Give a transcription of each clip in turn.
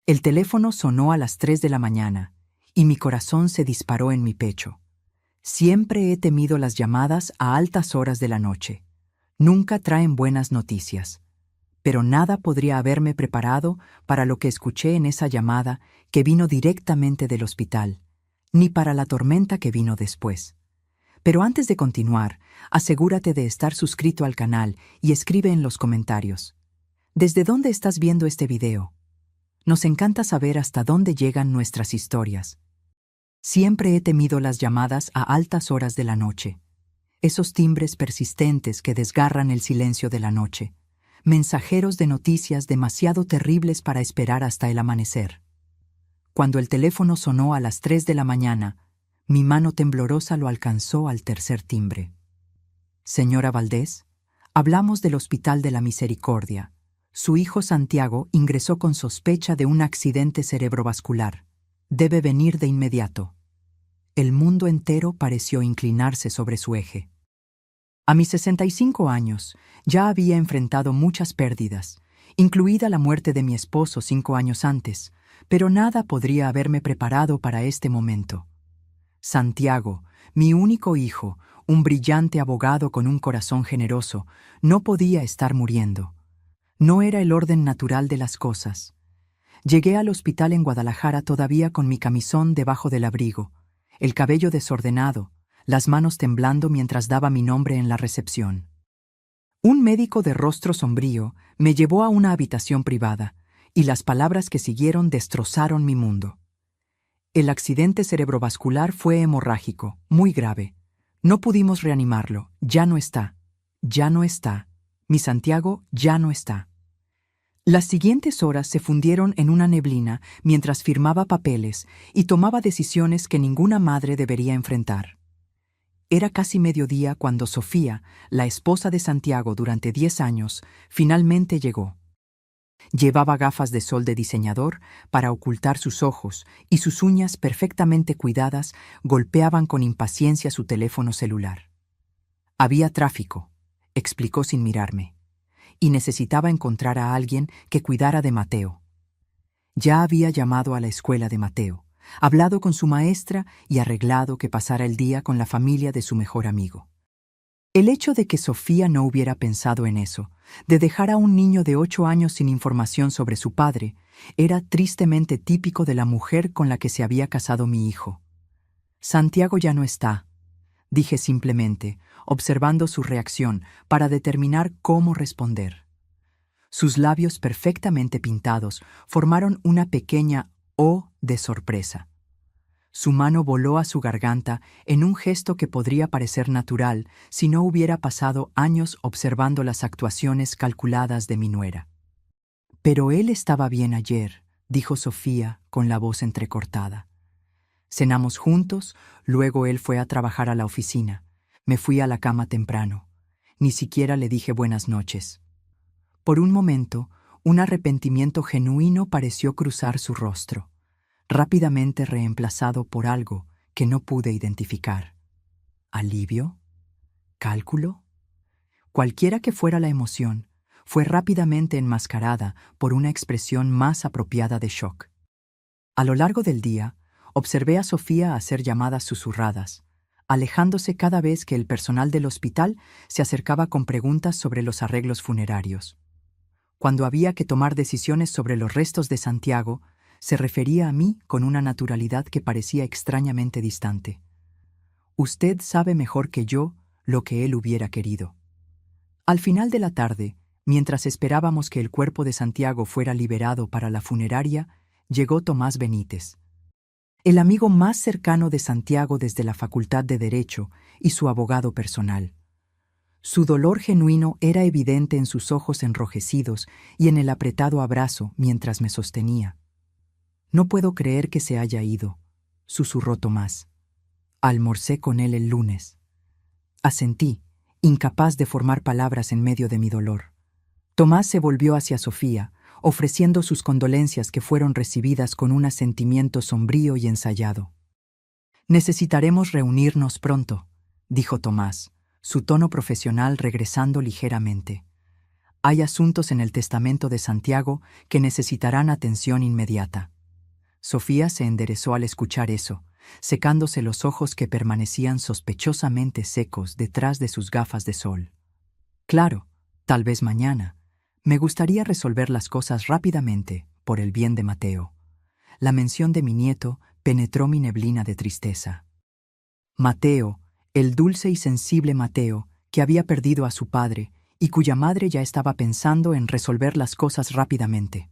El teléfono sonó a las 3 de la mañana y mi corazón se disparó en mi pecho. Siempre he temido las llamadas a altas horas de la noche. Nunca traen buenas noticias. Pero nada podría haberme preparado para lo que escuché en esa llamada que vino directamente del hospital, ni para la tormenta que vino después. Pero antes de continuar, asegúrate de estar suscrito al canal y escribe en los comentarios. ¿Desde dónde estás viendo este video? Nos encanta saber hasta dónde llegan nuestras historias. Siempre he temido las llamadas a altas horas de la noche. Esos timbres persistentes que desgarran el silencio de la noche. Mensajeros de noticias demasiado terribles para esperar hasta el amanecer. Cuando el teléfono sonó a las 3 de la mañana, mi mano temblorosa lo alcanzó al tercer timbre. Señora Valdés, hablamos del Hospital de la Misericordia. Su hijo Santiago ingresó con sospecha de un accidente cerebrovascular. Debe venir de inmediato. El mundo entero pareció inclinarse sobre su eje. A mis 65 años, ya había enfrentado muchas pérdidas, incluida la muerte de mi esposo 5 años antes, pero nada podría haberme preparado para este momento. Santiago, mi único hijo, un brillante abogado con un corazón generoso, no podía estar muriendo. No era el orden natural de las cosas. Llegué al hospital en Guadalajara todavía con mi camisón debajo del abrigo, el cabello desordenado, las manos temblando mientras daba mi nombre en la recepción. Un médico de rostro sombrío me llevó a una habitación privada, y las palabras que siguieron destrozaron mi mundo. El accidente cerebrovascular fue hemorrágico, muy grave. No pudimos reanimarlo, ya no está. Ya no está. Mi Santiago ya no está. Las siguientes horas se fundieron en una neblina mientras firmaba papeles y tomaba decisiones que ninguna madre debería enfrentar. Era casi mediodía cuando Sofía, la esposa de Santiago durante 10 años, finalmente llegó. Llevaba gafas de sol de diseñador para ocultar sus ojos y sus uñas perfectamente cuidadas golpeaban con impaciencia su teléfono celular. Había tráfico, explicó sin mirarme, y necesitaba encontrar a alguien que cuidara de Mateo. Ya había llamado a la escuela de Mateo, hablado con su maestra y arreglado que pasara el día con la familia de su mejor amigo. El hecho de que Sofía no hubiera pensado en eso, de dejar a un niño de 8 años sin información sobre su padre, era tristemente típico de la mujer con la que se había casado mi hijo. Santiago ya no está, dije simplemente, observando su reacción para determinar cómo responder. Sus labios perfectamente pintados formaron una pequeña O de sorpresa. Su mano voló a su garganta en un gesto que podría parecer natural si no hubiera pasado años observando las actuaciones calculadas de mi nuera. Pero él estaba bien ayer, dijo Sofía con la voz entrecortada. Cenamos juntos, luego él fue a trabajar a la oficina. Me fui a la cama temprano. Ni siquiera le dije buenas noches. Por un momento, un arrepentimiento genuino pareció cruzar su rostro, rápidamente reemplazado por algo que no pude identificar. ¿Alivio? ¿Cálculo? Cualquiera que fuera la emoción, fue rápidamente enmascarada por una expresión más apropiada de shock. A lo largo del día, observé a Sofía hacer llamadas susurradas, alejándose cada vez que el personal del hospital se acercaba con preguntas sobre los arreglos funerarios. Cuando había que tomar decisiones sobre los restos de Santiago, se refería a mí con una naturalidad que parecía extrañamente distante. Usted sabe mejor que yo lo que él hubiera querido. Al final de la tarde, mientras esperábamos que el cuerpo de Santiago fuera liberado para la funeraria, llegó Tomás Benítez, el amigo más cercano de Santiago desde la Facultad de Derecho y su abogado personal. Su dolor genuino era evidente en sus ojos enrojecidos y en el apretado abrazo mientras me sostenía. No puedo creer que se haya ido, susurró Tomás. Almorcé con él el lunes. Asentí, incapaz de formar palabras en medio de mi dolor. Tomás se volvió hacia Sofía, ofreciendo sus condolencias que fueron recibidas con un asentimiento sombrío y ensayado. Necesitaremos reunirnos pronto, dijo Tomás, su tono profesional regresando ligeramente. Hay asuntos en el testamento de Santiago que necesitarán atención inmediata. Sofía se enderezó al escuchar eso, secándose los ojos que permanecían sospechosamente secos detrás de sus gafas de sol. Claro, tal vez mañana. Me gustaría resolver las cosas rápidamente, por el bien de Mateo. La mención de mi nieto penetró mi neblina de tristeza. Mateo, el dulce y sensible Mateo, que había perdido a su padre y cuya madre ya estaba pensando en resolver las cosas rápidamente.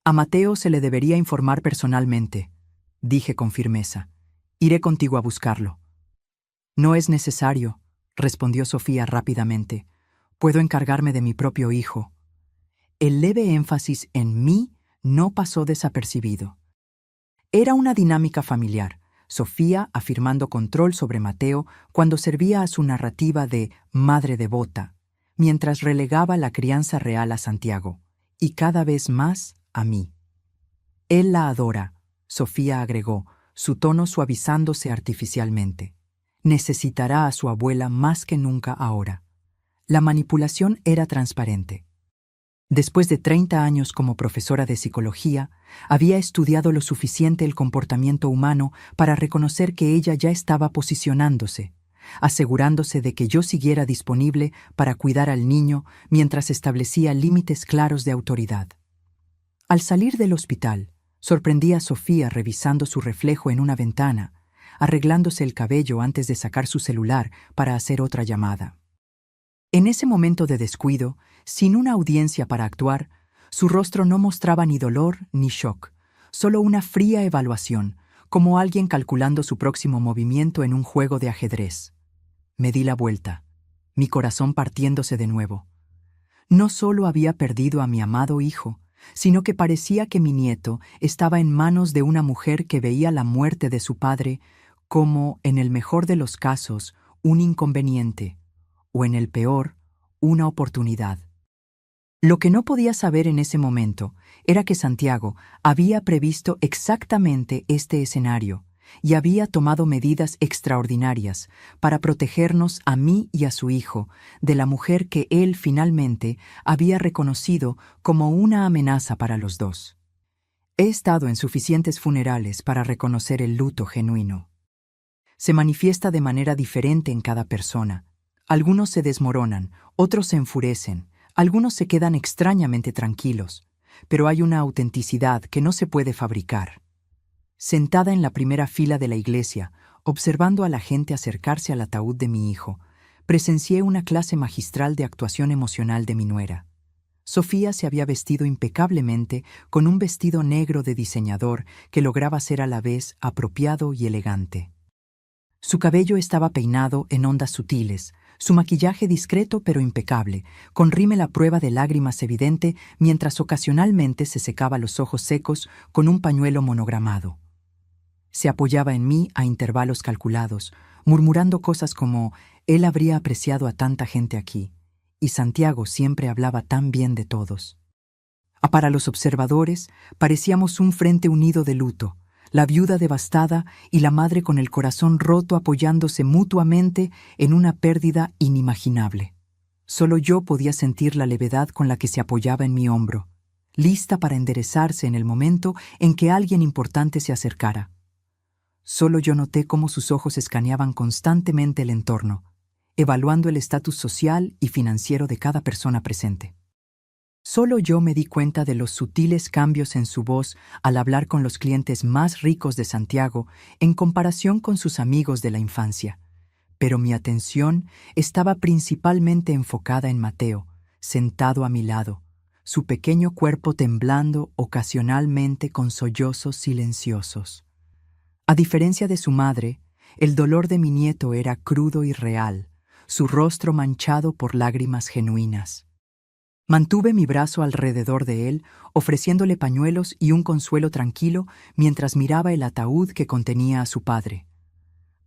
A Mateo se le debería informar personalmente, dije con firmeza. Iré contigo a buscarlo. No es necesario, respondió Sofía rápidamente. Puedo encargarme de mi propio hijo. El leve énfasis en mí no pasó desapercibido. Era una dinámica familiar, Sofía afirmando control sobre Mateo cuando servía a su narrativa de madre devota, mientras relegaba la crianza real a Santiago, y cada vez más a mí. Él la adora, Sofía agregó, su tono suavizándose artificialmente. Necesitará a su abuela más que nunca ahora. La manipulación era transparente. Después de 30 años como profesora de psicología, había estudiado lo suficiente el comportamiento humano para reconocer que ella ya estaba posicionándose, asegurándose de que yo siguiera disponible para cuidar al niño mientras establecía límites claros de autoridad. Al salir del hospital, sorprendí a Sofía revisando su reflejo en una ventana, arreglándose el cabello antes de sacar su celular para hacer otra llamada. En ese momento de descuido, sin una audiencia para actuar, su rostro no mostraba ni dolor ni shock, solo una fría evaluación, como alguien calculando su próximo movimiento en un juego de ajedrez. Me di la vuelta, mi corazón partiéndose de nuevo. No solo había perdido a mi amado hijo, sino que parecía que mi nieto estaba en manos de una mujer que veía la muerte de su padre como, en el mejor de los casos, un inconveniente, o en el peor, una oportunidad. Lo que no podía saber en ese momento era que Santiago había previsto exactamente este escenario y había tomado medidas extraordinarias para protegernos a mí y a su hijo de la mujer que él finalmente había reconocido como una amenaza para los dos. He estado en suficientes funerales para reconocer el luto genuino. Se manifiesta de manera diferente en cada persona. Algunos se desmoronan, otros se enfurecen, algunos se quedan extrañamente tranquilos, pero hay una autenticidad que no se puede fabricar. Sentada en la primera fila de la iglesia, observando a la gente acercarse al ataúd de mi hijo, presencié una clase magistral de actuación emocional de mi nuera. Sofía se había vestido impecablemente con un vestido negro de diseñador que lograba ser a la vez apropiado y elegante. Su cabello estaba peinado en ondas sutiles, su maquillaje discreto pero impecable, con rímel a prueba de lágrimas evidente mientras ocasionalmente se secaba los ojos secos con un pañuelo monogramado. Se apoyaba en mí a intervalos calculados, murmurando cosas como «él habría apreciado a tanta gente aquí», y Santiago siempre hablaba tan bien de todos. Para los observadores, parecíamos un frente unido de luto, la viuda devastada y la madre con el corazón roto apoyándose mutuamente en una pérdida inimaginable. Solo yo podía sentir la levedad con la que se apoyaba en mi hombro, lista para enderezarse en el momento en que alguien importante se acercara. Solo yo noté cómo sus ojos escaneaban constantemente el entorno, evaluando el estatus social y financiero de cada persona presente. Solo yo me di cuenta de los sutiles cambios en su voz al hablar con los clientes más ricos de Santiago en comparación con sus amigos de la infancia. Pero mi atención estaba principalmente enfocada en Mateo, sentado a mi lado, su pequeño cuerpo temblando ocasionalmente con sollozos silenciosos. A diferencia de su madre, el dolor de mi nieto era crudo y real, su rostro manchado por lágrimas genuinas. Mantuve mi brazo alrededor de él, ofreciéndole pañuelos y un consuelo tranquilo mientras miraba el ataúd que contenía a su padre.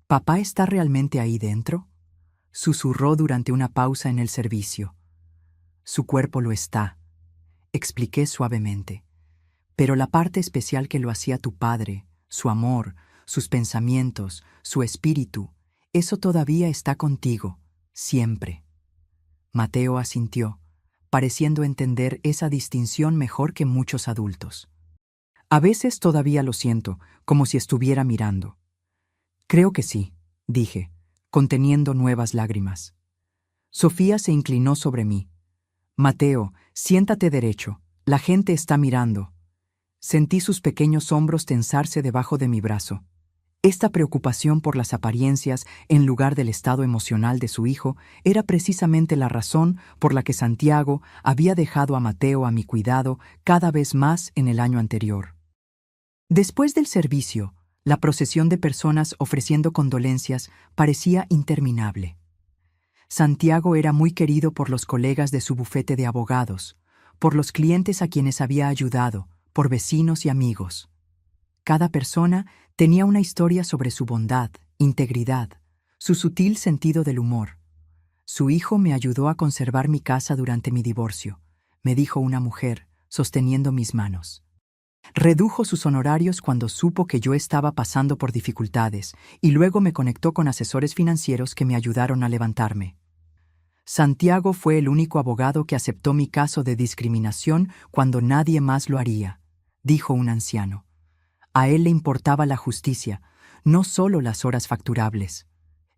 «¿Papá está realmente ahí dentro?», susurró durante una pausa en el servicio. «Su cuerpo lo está», expliqué suavemente. «Pero la parte especial que lo hacía tu padre, su amor, sus pensamientos, su espíritu, eso todavía está contigo, siempre». Mateo asintió, pareciendo entender esa distinción mejor que muchos adultos. A veces todavía lo siento, como si estuviera mirando. Creo que sí, dije, conteniendo nuevas lágrimas. Sofía se inclinó sobre mí. Mateo, siéntate derecho, la gente está mirando. Sentí sus pequeños hombros tensarse debajo de mi brazo. Esta preocupación por las apariencias en lugar del estado emocional de su hijo era precisamente la razón por la que Santiago había dejado a Mateo a mi cuidado cada vez más en el año anterior. Después del servicio, la procesión de personas ofreciendo condolencias parecía interminable. Santiago era muy querido por los colegas de su bufete de abogados, por los clientes a quienes había ayudado, por vecinos y amigos. Cada persona tenía una historia sobre su bondad, integridad, su sutil sentido del humor. Su hijo me ayudó a conservar mi casa durante mi divorcio, me dijo una mujer, sosteniendo mis manos. Redujo sus honorarios cuando supo que yo estaba pasando por dificultades y luego me conectó con asesores financieros que me ayudaron a levantarme. Santiago fue el único abogado que aceptó mi caso de discriminación cuando nadie más lo haría, dijo un anciano. A él le importaba la justicia, no solo las horas facturables.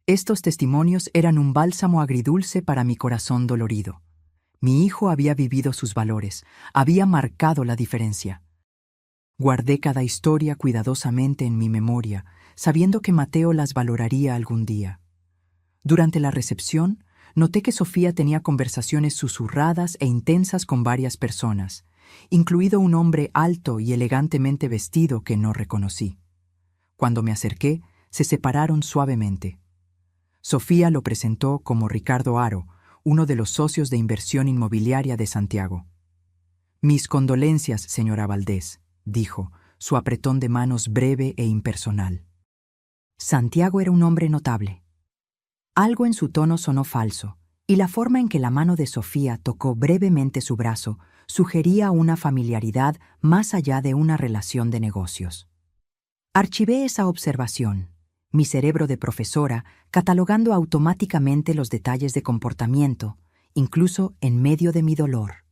Estos testimonios eran un bálsamo agridulce para mi corazón dolorido. Mi hijo había vivido sus valores, había marcado la diferencia. Guardé cada historia cuidadosamente en mi memoria, sabiendo que Mateo las valoraría algún día. Durante la recepción, noté que Sofía tenía conversaciones susurradas e intensas con varias personas, incluido un hombre alto y elegantemente vestido que no reconocí. Cuando me acerqué, se separaron suavemente. Sofía lo presentó como Ricardo Haro, uno de los socios de inversión inmobiliaria de Santiago. «Mis condolencias, señora Valdés», dijo, su apretón de manos breve e impersonal. Santiago era un hombre notable. Algo en su tono sonó falso, y la forma en que la mano de Sofía tocó brevemente su brazo sugería una familiaridad más allá de una relación de negocios. Archivé esa observación, mi cerebro de profesora catalogando automáticamente los detalles de comportamiento, incluso en medio de mi dolor.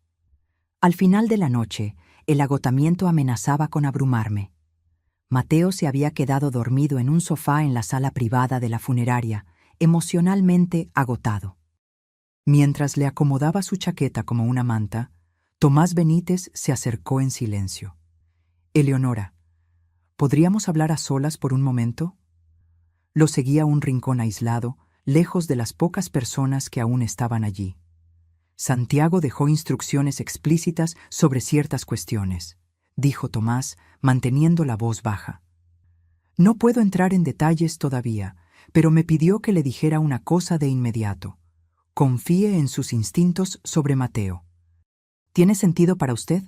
Al final de la noche, el agotamiento amenazaba con abrumarme. Mateo se había quedado dormido en un sofá en la sala privada de la funeraria, emocionalmente agotado. Mientras le acomodaba su chaqueta como una manta, Tomás Benítez se acercó en silencio. «Eleonora, ¿podríamos hablar a solas por un momento?» Lo seguía a un rincón aislado, lejos de las pocas personas que aún estaban allí. Santiago dejó instrucciones explícitas sobre ciertas cuestiones, dijo Tomás, manteniendo la voz baja. «No puedo entrar en detalles todavía, pero me pidió que le dijera una cosa de inmediato. Confíe en sus instintos sobre Mateo. ¿Tiene sentido para usted?»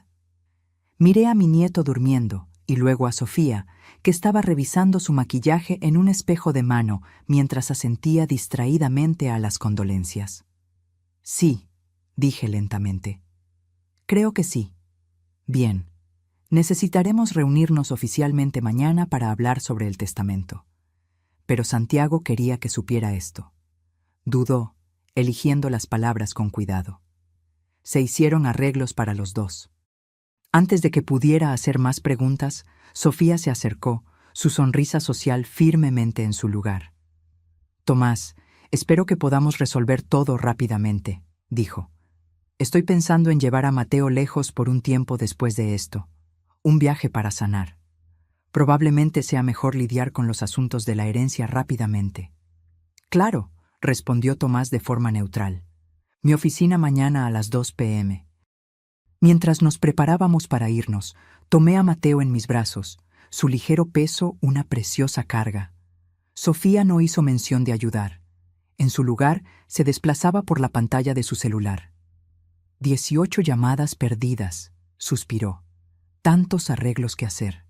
Miré a mi nieto durmiendo y luego a Sofía, que estaba revisando su maquillaje en un espejo de mano mientras asentía distraídamente a las condolencias. «Sí», dije lentamente. «Creo que sí. Bien. Necesitaremos reunirnos oficialmente mañana para hablar sobre el testamento». Pero Santiago quería que supiera esto. Dudó, eligiendo las palabras con cuidado. Se hicieron arreglos para los dos. Antes de que pudiera hacer más preguntas, Sofía se acercó, su sonrisa social firmemente en su lugar. «Tomás, espero que podamos resolver todo rápidamente», dijo. «Estoy pensando en llevar a Mateo lejos por un tiempo después de esto. Un viaje para sanar. Probablemente sea mejor lidiar con los asuntos de la herencia rápidamente». «Claro», respondió Tomás de forma neutral. «Mi oficina mañana a las 2 p.m. Mientras nos preparábamos para irnos, tomé a Mateo en mis brazos, su ligero peso una preciosa carga. Sofía no hizo mención de ayudar. En su lugar, se desplazaba por la pantalla de su celular. 18 llamadas perdidas, suspiró. Tantos arreglos que hacer.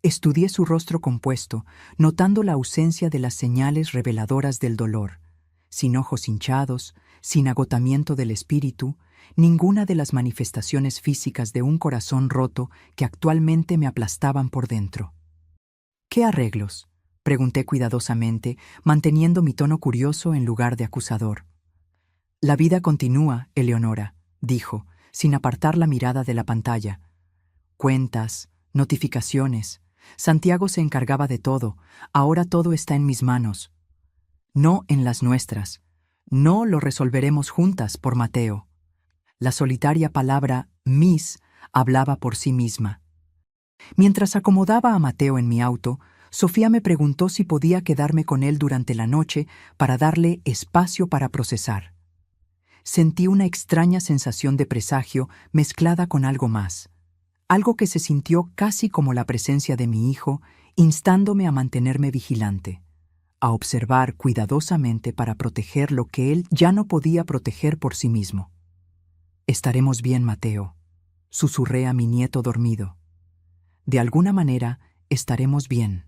Estudié su rostro compuesto, notando la ausencia de las señales reveladoras del dolor. Sin ojos hinchados, sin agotamiento del espíritu, ninguna de las manifestaciones físicas de un corazón roto que actualmente me aplastaban por dentro. «¿Qué arreglos?», pregunté cuidadosamente, manteniendo mi tono curioso en lugar de acusador. «La vida continúa, Eleonora», dijo, sin apartar la mirada de la pantalla. Cuentas, notificaciones. Santiago se encargaba de todo. Ahora todo está en mis manos. No en las nuestras. No lo resolveremos juntas por Mateo. La solitaria palabra «mis» hablaba por sí misma. Mientras acomodaba a Mateo en mi auto, Sofía me preguntó si podía quedarme con él durante la noche para darle espacio para procesar. Sentí una extraña sensación de presagio mezclada con algo más, algo que se sintió casi como la presencia de mi hijo, instándome a mantenerme vigilante, a observar cuidadosamente para proteger lo que él ya no podía proteger por sí mismo. «Estaremos bien, Mateo», susurré a mi nieto dormido. «De alguna manera, estaremos bien».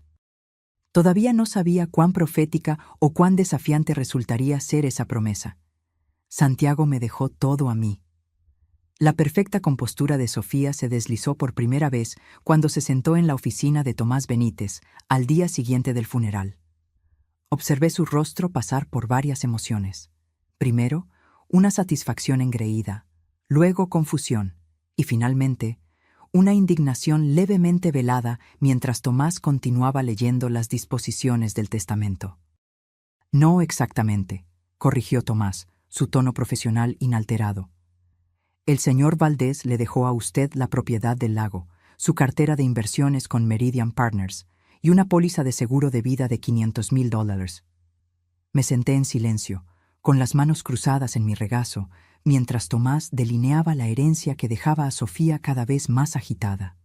Todavía no sabía cuán profética o cuán desafiante resultaría ser esa promesa. Santiago me dejó todo a mí. La perfecta compostura de Sofía se deslizó por primera vez cuando se sentó en la oficina de Tomás Benítez al día siguiente del funeral. Observé su rostro pasar por varias emociones. Primero, una satisfacción engreída, luego confusión y finalmente, una indignación levemente velada mientras Tomás continuaba leyendo las disposiciones del testamento. «No exactamente», corrigió Tomás, su tono profesional inalterado. «El señor Valdés le dejó a usted la propiedad del lago, su cartera de inversiones con Meridian Partners y una póliza de seguro de vida de $500,000. Me senté en silencio, con las manos cruzadas en mi regazo, mientras Tomás delineaba la herencia que dejaba a Sofía cada vez más agitada.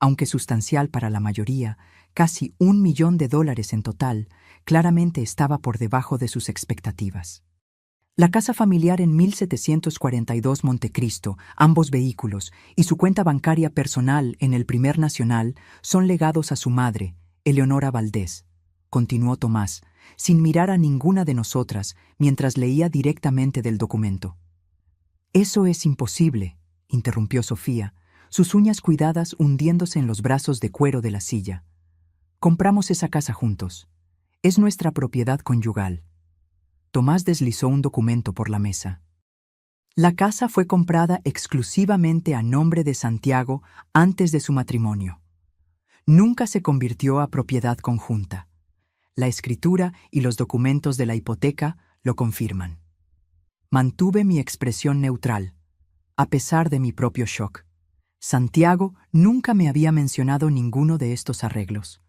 Aunque sustancial para la mayoría, casi $1 millón en total, claramente estaba por debajo de sus expectativas. La casa familiar en 1742 Montecristo, ambos vehículos, y su cuenta bancaria personal en el Primer Nacional son legados a su madre, Eleonora Valdés, continuó Tomás, sin mirar a ninguna de nosotras mientras leía directamente del documento. «Eso es imposible», interrumpió Sofía, sus uñas cuidadas hundiéndose en los brazos de cuero de la silla. «Compramos esa casa juntos. Es nuestra propiedad conyugal». Tomás deslizó un documento por la mesa. «La casa fue comprada exclusivamente a nombre de Santiago antes de su matrimonio. Nunca se convirtió a propiedad conjunta. La escritura y los documentos de la hipoteca lo confirman». Mantuve mi expresión neutral, a pesar de mi propio shock. Santiago nunca me había mencionado ninguno de estos arreglos.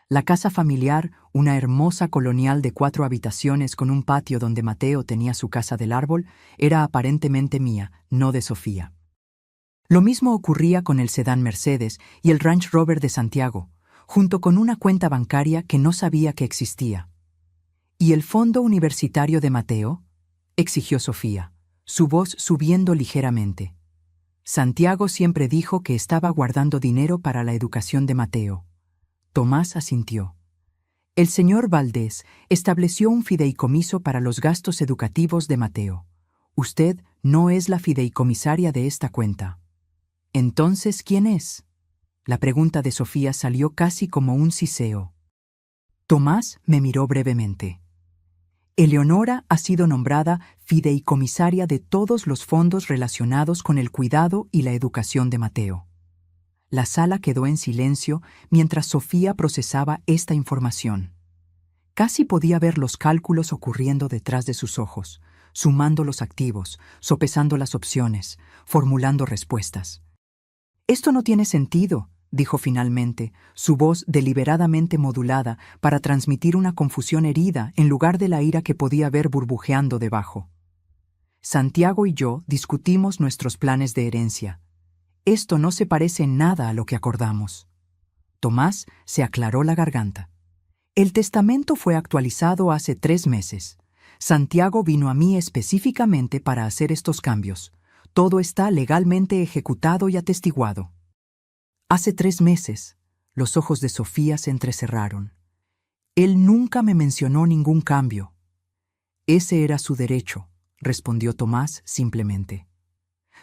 La casa familiar, una hermosa colonial de 4 habitaciones con un patio donde Mateo tenía su casa del árbol, era aparentemente mía, no de Sofía. Lo mismo ocurría con el sedán Mercedes y el Range Rover de Santiago, junto con una cuenta bancaria que no sabía que existía. ¿Y el fondo universitario de Mateo?, exigió Sofía, su voz subiendo ligeramente. Santiago siempre dijo que estaba guardando dinero para la educación de Mateo. Tomás asintió. El señor Valdés estableció un fideicomiso para los gastos educativos de Mateo. Usted no es la fideicomisaria de esta cuenta. ¿Entonces quién es? La pregunta de Sofía salió casi como un siseo. Tomás me miró brevemente. Eleonora ha sido nombrada fideicomisaria de todos los fondos relacionados con el cuidado y la educación de Mateo. La sala quedó en silencio mientras Sofía procesaba esta información. Casi podía ver los cálculos ocurriendo detrás de sus ojos, sumando los activos, sopesando las opciones, formulando respuestas. «Esto no tiene sentido», dijo finalmente, su voz deliberadamente modulada para transmitir una confusión herida en lugar de la ira que podía ver burbujeando debajo. «Santiago y yo discutimos nuestros planes de herencia. Esto no se parece en nada a lo que acordamos». Tomás se aclaró la garganta. «El testamento fue actualizado hace 3 meses. Santiago vino a mí específicamente para hacer estos cambios. Todo está legalmente ejecutado y atestiguado». Hace 3 meses, los ojos de Sofía se entrecerraron. «Él nunca me mencionó ningún cambio». «Ese era su derecho», respondió Tomás simplemente.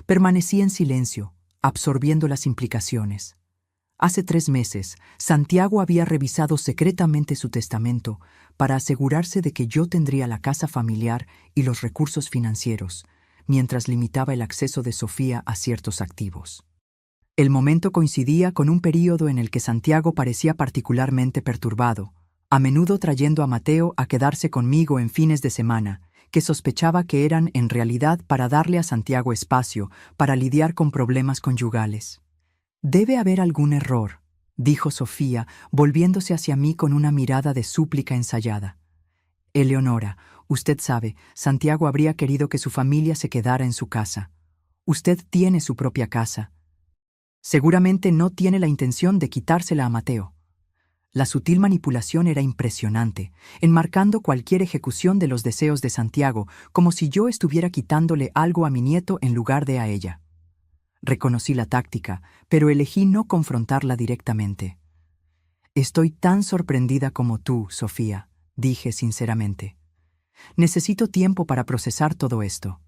Permanecí en silencio, absorbiendo las implicaciones. Hace 3 meses, Santiago había revisado secretamente su testamento para asegurarse de que yo tendría la casa familiar y los recursos financieros, mientras limitaba el acceso de Sofía a ciertos activos. El momento coincidía con un período en el que Santiago parecía particularmente perturbado, a menudo trayendo a Mateo a quedarse conmigo en fines de semana, que sospechaba que eran en realidad para darle a Santiago espacio para lidiar con problemas conyugales. «Debe haber algún error», dijo Sofía, volviéndose hacia mí con una mirada de súplica ensayada. «Eleonora, usted sabe, Santiago habría querido que su familia se quedara en su casa. Usted tiene su propia casa. Seguramente no tiene la intención de quitársela a Mateo». La sutil manipulación era impresionante, enmarcando cualquier ejecución de los deseos de Santiago, como si yo estuviera quitándole algo a mi nieto en lugar de a ella. Reconocí la táctica, pero elegí no confrontarla directamente. «Estoy tan sorprendida como tú, Sofía», dije sinceramente. «Necesito tiempo para procesar todo esto».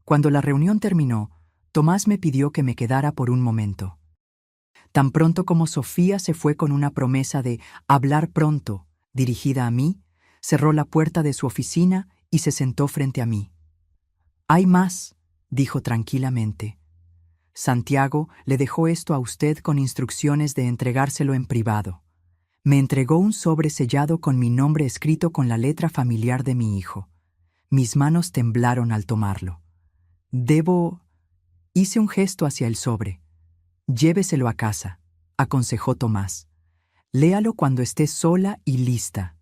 Cuando la reunión terminó, Tomás me pidió que me quedara por un momento. Tan pronto como Sofía se fue con una promesa de hablar pronto, dirigida a mí, cerró la puerta de su oficina y se sentó frente a mí. «Hay más», dijo tranquilamente. «Santiago le dejó esto a usted con instrucciones de entregárselo en privado. Me entregó un sobre sellado con mi nombre escrito con la letra familiar de mi hijo. Mis manos temblaron al tomarlo. Hice un gesto hacia el sobre. «Lléveselo a casa», aconsejó Tomás. «Léalo cuando esté sola y lista».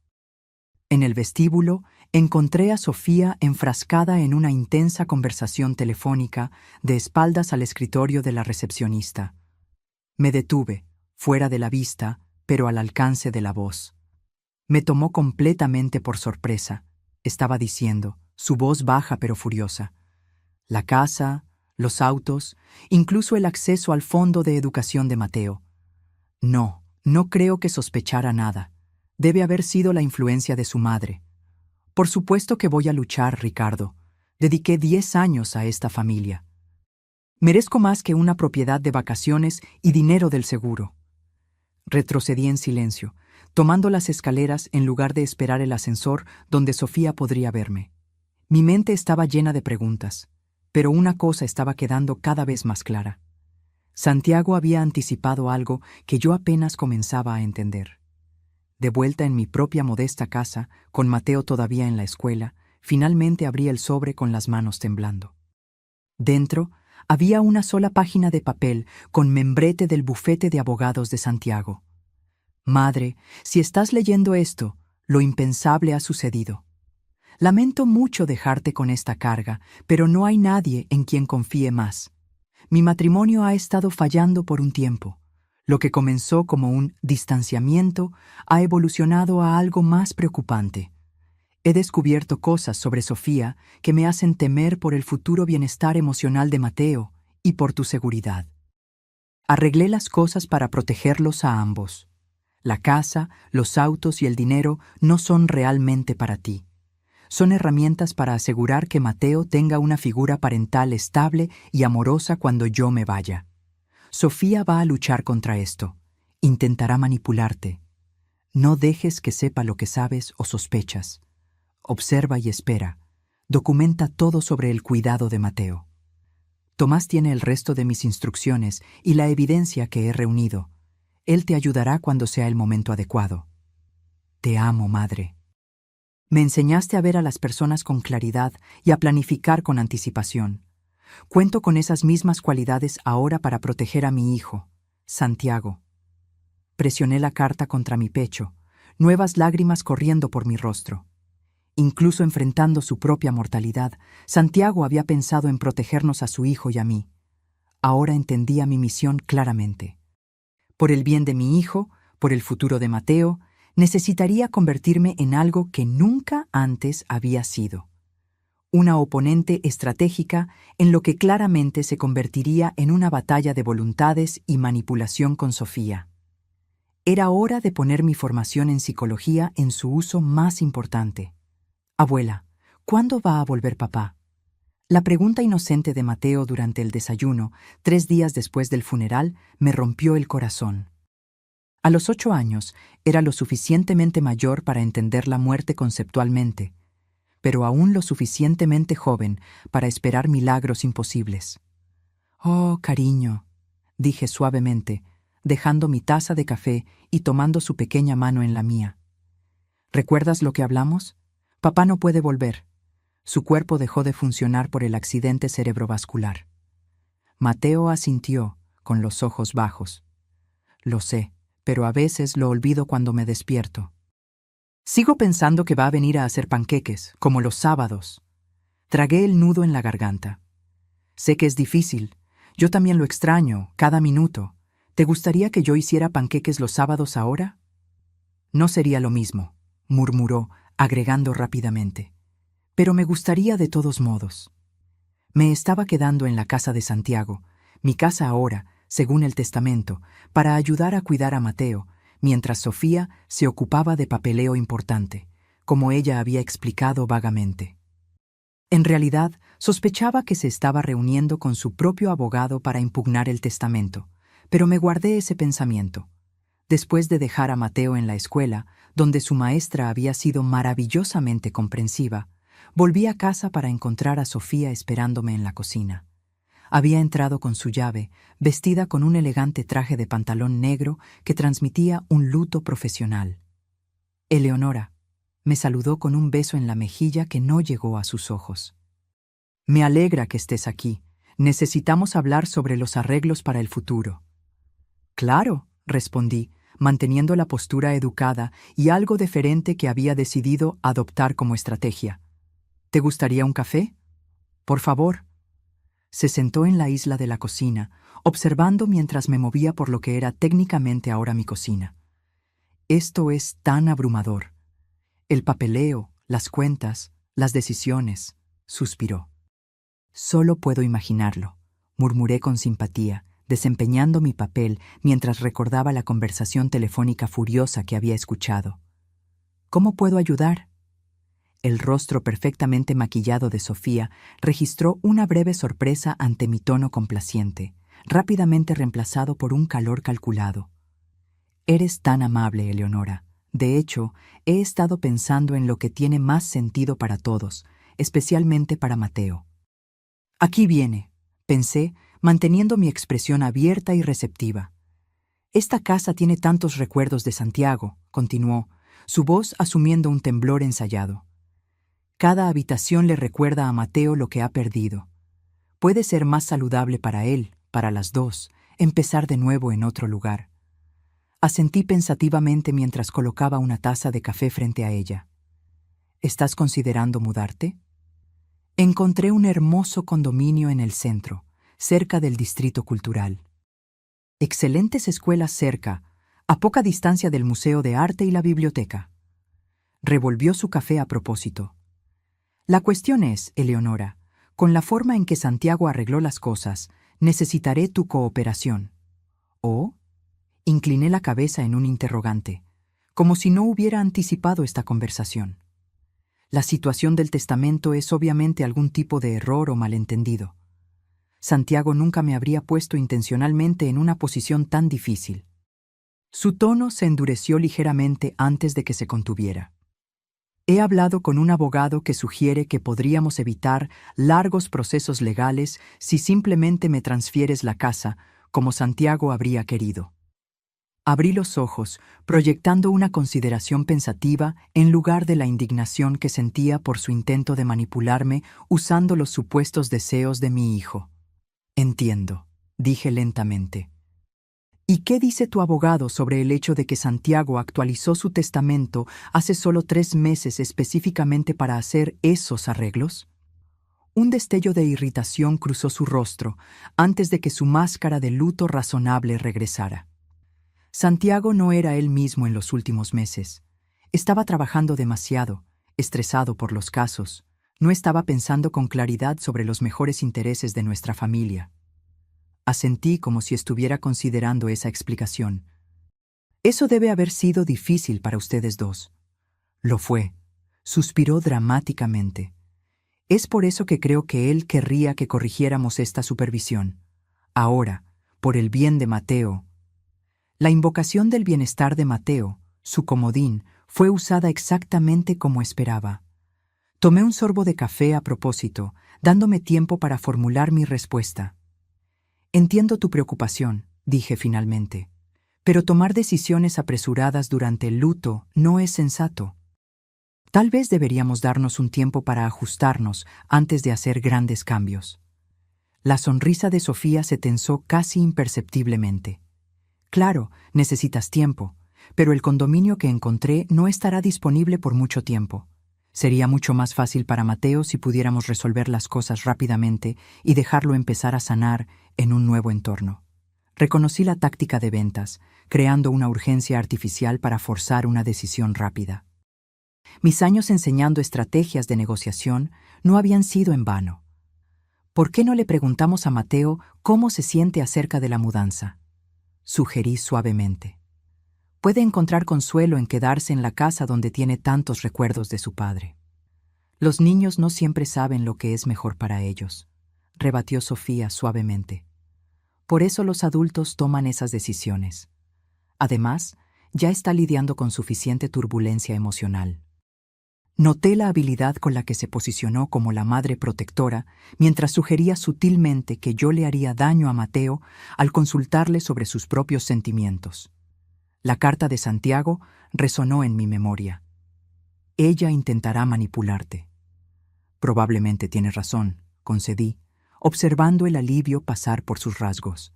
En el vestíbulo encontré a Sofía enfrascada en una intensa conversación telefónica, de espaldas al escritorio de la recepcionista. Me detuve, fuera de la vista, pero al alcance de la voz. Me tomó completamente por sorpresa. Estaba diciendo, su voz baja pero furiosa. La casa, los autos, incluso el acceso al fondo de educación de Mateo. No creo que sospechara nada. Debe haber sido la influencia de su madre. Por supuesto que voy a luchar, Ricardo. Dediqué 10 años a esta familia. Merezco más que una propiedad de vacaciones y dinero del seguro. Retrocedí en silencio, tomando las escaleras en lugar de esperar el ascensor donde Sofía podría verme. Mi mente estaba llena de preguntas, pero una cosa estaba quedando cada vez más clara. Santiago había anticipado algo que yo apenas comenzaba a entender. De vuelta en mi propia modesta casa, con Mateo todavía en la escuela, finalmente abrí el sobre con las manos temblando. Dentro había una sola página de papel con membrete del bufete de abogados de Santiago. «Madre, si estás leyendo esto, lo impensable ha sucedido. Lamento mucho dejarte con esta carga, pero no hay nadie en quien confíe más. Mi matrimonio ha estado fallando por un tiempo. Lo que comenzó como un distanciamiento ha evolucionado a algo más preocupante. He descubierto cosas sobre Sofía que me hacen temer por el futuro bienestar emocional de Mateo y por tu seguridad. Arreglé las cosas para protegerlos a ambos. La casa, los autos y el dinero no son realmente para ti. Son herramientas para asegurar que Mateo tenga una figura parental estable y amorosa cuando yo me vaya. Sofía va a luchar contra esto. Intentará manipularte. No dejes que sepa lo que sabes o sospechas. Observa y espera. Documenta todo sobre el cuidado de Mateo. Tomás tiene el resto de mis instrucciones y la evidencia que he reunido. Él te ayudará cuando sea el momento adecuado. Te amo, madre. Me enseñaste a ver a las personas con claridad y a planificar con anticipación. Cuento con esas mismas cualidades ahora para proteger a mi hijo, Santiago. Presioné la carta contra mi pecho, nuevas lágrimas corriendo por mi rostro. Incluso enfrentando su propia mortalidad, Santiago había pensado en protegernos a su hijo y a mí. Ahora entendía mi misión claramente. Por el bien de mi hijo, por el futuro de Mateo, necesitaría convertirme en algo que nunca antes había sido. Una oponente estratégica en lo que claramente se convertiría en una batalla de voluntades y manipulación con Sofía. Era hora de poner mi formación en psicología en su uso más importante. Abuela, ¿cuándo va a volver papá? La pregunta inocente de Mateo durante el desayuno, 3 días después del funeral, me rompió el corazón. A los 8 años era lo suficientemente mayor para entender la muerte conceptualmente, pero aún lo suficientemente joven para esperar milagros imposibles. «Oh, cariño», dije suavemente, dejando mi taza de café y tomando su pequeña mano en la mía. «¿Recuerdas lo que hablamos? Papá no puede volver. Su cuerpo dejó de funcionar por el accidente cerebrovascular». Mateo asintió, con los ojos bajos. «Lo sé, pero a veces lo olvido cuando me despierto. Sigo pensando que va a venir a hacer panqueques, como los sábados». Tragué el nudo en la garganta. «Sé que es difícil. Yo también lo extraño, cada minuto. ¿Te gustaría que yo hiciera panqueques los sábados ahora?» «No sería lo mismo», murmuró, agregando rápidamente. «Pero me gustaría de todos modos». Me estaba quedando en la casa de Santiago, mi casa ahora, según el testamento, para ayudar a cuidar a Mateo, mientras Sofía se ocupaba de papeleo importante, como ella había explicado vagamente. En realidad, sospechaba que se estaba reuniendo con su propio abogado para impugnar el testamento, pero me guardé ese pensamiento. Después de dejar a Mateo en la escuela, donde su maestra había sido maravillosamente comprensiva, volví a casa para encontrar a Sofía esperándome en la cocina. Había entrado con su llave, vestida con un elegante traje de pantalón negro que transmitía un luto profesional. «Eleonora», me saludó con un beso en la mejilla que no llegó a sus ojos. «Me alegra que estés aquí. Necesitamos hablar sobre los arreglos para el futuro». «Claro», respondí, manteniendo la postura educada y algo deferente que había decidido adoptar como estrategia. «¿Te gustaría un café? Por favor». Se sentó en la isla de la cocina, observando mientras me movía por lo que era técnicamente ahora mi cocina. «Esto es tan abrumador. El papeleo, las cuentas, las decisiones», suspiró. «Solo puedo imaginarlo», murmuré con simpatía, desempeñando mi papel mientras recordaba la conversación telefónica furiosa que había escuchado. «¿Cómo puedo ayudar?» El rostro perfectamente maquillado de Sofía registró una breve sorpresa ante mi tono complaciente, rápidamente reemplazado por un calor calculado. «Eres tan amable, Eleonora. De hecho, he estado pensando en lo que tiene más sentido para todos, especialmente para Mateo». «Aquí viene», pensé, manteniendo mi expresión abierta y receptiva. «Esta casa tiene tantos recuerdos de Santiago», continuó, su voz asumiendo un temblor ensayado. «Cada habitación le recuerda a Mateo lo que ha perdido. Puede ser más saludable para él, para las dos, empezar de nuevo en otro lugar». Asentí pensativamente mientras colocaba una taza de café frente a ella. «¿Estás considerando mudarte?» Encontré un hermoso condominio en el centro, cerca del distrito cultural. Excelentes escuelas cerca, a poca distancia del Museo de Arte y la biblioteca. Revolvió su café a propósito. «La cuestión es, Eleonora, con la forma en que Santiago arregló las cosas, necesitaré tu cooperación». «¿Oh?» Incliné la cabeza en un interrogante, como si no hubiera anticipado esta conversación. La situación del testamento es obviamente algún tipo de error o malentendido. Santiago nunca me habría puesto intencionalmente en una posición tan difícil. Su tono se endureció ligeramente antes de que se contuviera. «He hablado con un abogado que sugiere que podríamos evitar largos procesos legales si simplemente me transfieres la casa, como Santiago habría querido». Abrí los ojos, proyectando una consideración pensativa en lugar de la indignación que sentía por su intento de manipularme usando los supuestos deseos de mi hijo. «Entiendo», dije lentamente. «¿Y qué dice tu abogado sobre el hecho de que Santiago actualizó su testamento hace solo 3 meses específicamente para hacer esos arreglos?» Un destello de irritación cruzó su rostro antes de que su máscara de luto razonable regresara. Santiago no era él mismo en los últimos meses. Estaba trabajando demasiado, estresado por los casos. No estaba pensando con claridad sobre los mejores intereses de nuestra familia. Asentí como si estuviera considerando esa explicación. «Eso debe haber sido difícil para ustedes dos». «Lo fue», suspiró dramáticamente. «Es por eso que creo que él querría que corrigiéramos esta supervisión. Ahora, por el bien de Mateo». La invocación del bienestar de Mateo, su comodín, fue usada exactamente como esperaba. Tomé un sorbo de café a propósito, dándome tiempo para formular mi respuesta. Entiendo tu preocupación, dije finalmente, pero tomar decisiones apresuradas durante el luto no es sensato. Tal vez deberíamos darnos un tiempo para ajustarnos antes de hacer grandes cambios. La sonrisa de Sofía se tensó casi imperceptiblemente. Claro, necesitas tiempo, pero el condominio que encontré no estará disponible por mucho tiempo. Sería mucho más fácil para Mateo si pudiéramos resolver las cosas rápidamente y dejarlo empezar a sanar en un nuevo entorno. Reconocí la táctica de ventas, creando una urgencia artificial para forzar una decisión rápida. Mis años enseñando estrategias de negociación no habían sido en vano. ¿Por qué no le preguntamos a Mateo cómo se siente acerca de la mudanza? Sugerí suavemente. Puede encontrar consuelo en quedarse en la casa donde tiene tantos recuerdos de su padre. Los niños no siempre saben lo que es mejor para ellos, rebatió Sofía suavemente. Por eso los adultos toman esas decisiones. Además, ya está lidiando con suficiente turbulencia emocional. Noté la habilidad con la que se posicionó como la madre protectora mientras sugería sutilmente que yo le haría daño a Mateo al consultarle sobre sus propios sentimientos. La carta de Santiago resonó en mi memoria. Ella intentará manipularte. Probablemente tienes razón, concedí, observando el alivio pasar por sus rasgos.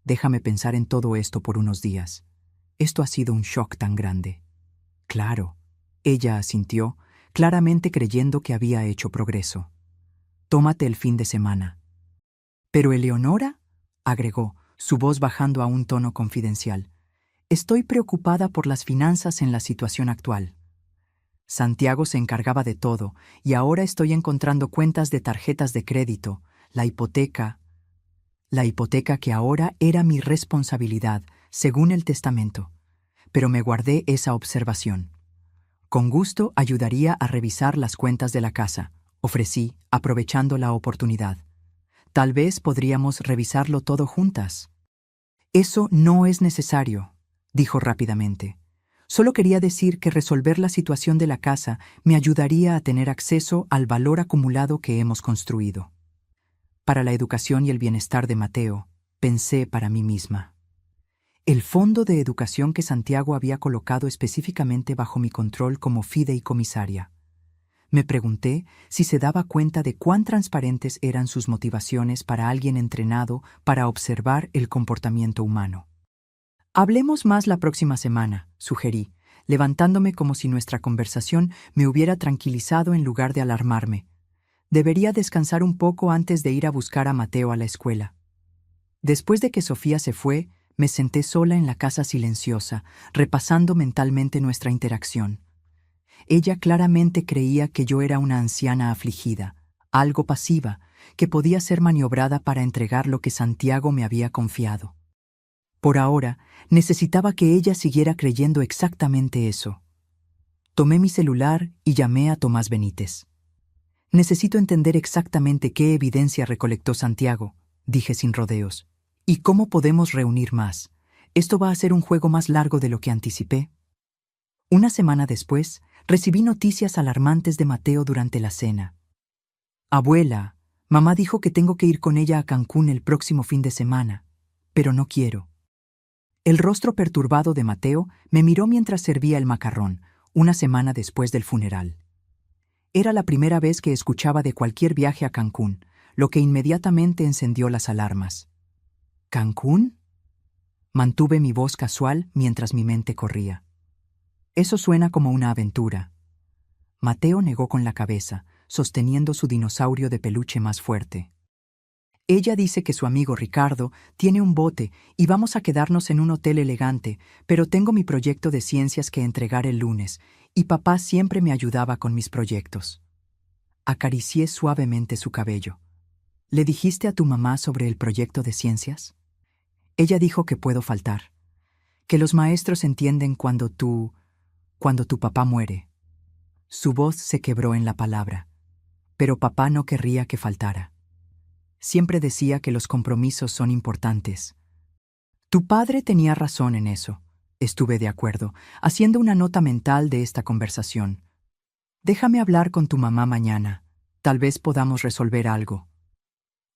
Déjame pensar en todo esto por unos días. Esto ha sido un shock tan grande. Claro, ella asintió, claramente creyendo que había hecho progreso. Tómate el fin de semana. ¿Pero Eleonora?, agregó, su voz bajando a un tono confidencial. Estoy preocupada por las finanzas en la situación actual. Santiago se encargaba de todo, y ahora estoy encontrando cuentas de tarjetas de crédito, la hipoteca que ahora era mi responsabilidad, según el testamento. Pero me guardé esa observación. Con gusto ayudaría a revisar las cuentas de la casa, ofrecí, aprovechando la oportunidad. Tal vez podríamos revisarlo todo juntas. Eso no es necesario, dijo rápidamente. Solo quería decir que resolver la situación de la casa me ayudaría a tener acceso al valor acumulado que hemos construido. Para la educación y el bienestar de Mateo, pensé para mí misma. El fondo de educación que Santiago había colocado específicamente bajo mi control como fideicomisaria. Me pregunté si se daba cuenta de cuán transparentes eran sus motivaciones para alguien entrenado para observar el comportamiento humano. Hablemos más la próxima semana, sugerí, levantándome como si nuestra conversación me hubiera tranquilizado en lugar de alarmarme. Debería descansar un poco antes de ir a buscar a Mateo a la escuela. Después de que Sofía se fue, me senté sola en la casa silenciosa, repasando mentalmente nuestra interacción. Ella claramente creía que yo era una anciana afligida, algo pasiva, que podía ser maniobrada para entregar lo que Santiago me había confiado. Por ahora, necesitaba que ella siguiera creyendo exactamente eso. Tomé mi celular y llamé a Tomás Benítez. Necesito entender exactamente qué evidencia recolectó Santiago, dije sin rodeos. ¿Y cómo podemos reunir más? Esto va a ser un juego más largo de lo que anticipé. Una semana después, recibí noticias alarmantes de Mateo durante la cena. Abuela, mamá dijo que tengo que ir con ella a Cancún el próximo fin de semana, pero no quiero. El rostro perturbado de Mateo me miró mientras servía el macarrón, una semana después del funeral. Era la primera vez que escuchaba de cualquier viaje a Cancún, lo que inmediatamente encendió las alarmas. ¿Cancún? Mantuve mi voz casual mientras mi mente corría. Eso suena como una aventura. Mateo negó con la cabeza, sosteniendo su dinosaurio de peluche más fuerte. Ella dice que su amigo Ricardo tiene un bote y vamos a quedarnos en un hotel elegante, pero tengo mi proyecto de ciencias que entregar el lunes, y papá siempre me ayudaba con mis proyectos. Acaricié suavemente su cabello. ¿Le dijiste a tu mamá sobre el proyecto de ciencias? Ella dijo que puedo faltar, que los maestros entienden cuando tu papá muere. Su voz se quebró en la palabra, pero papá no querría que faltara. Siempre decía que los compromisos son importantes. Tu padre tenía razón en eso. Estuve de acuerdo, haciendo una nota mental de esta conversación. Déjame hablar con tu mamá mañana. Tal vez podamos resolver algo.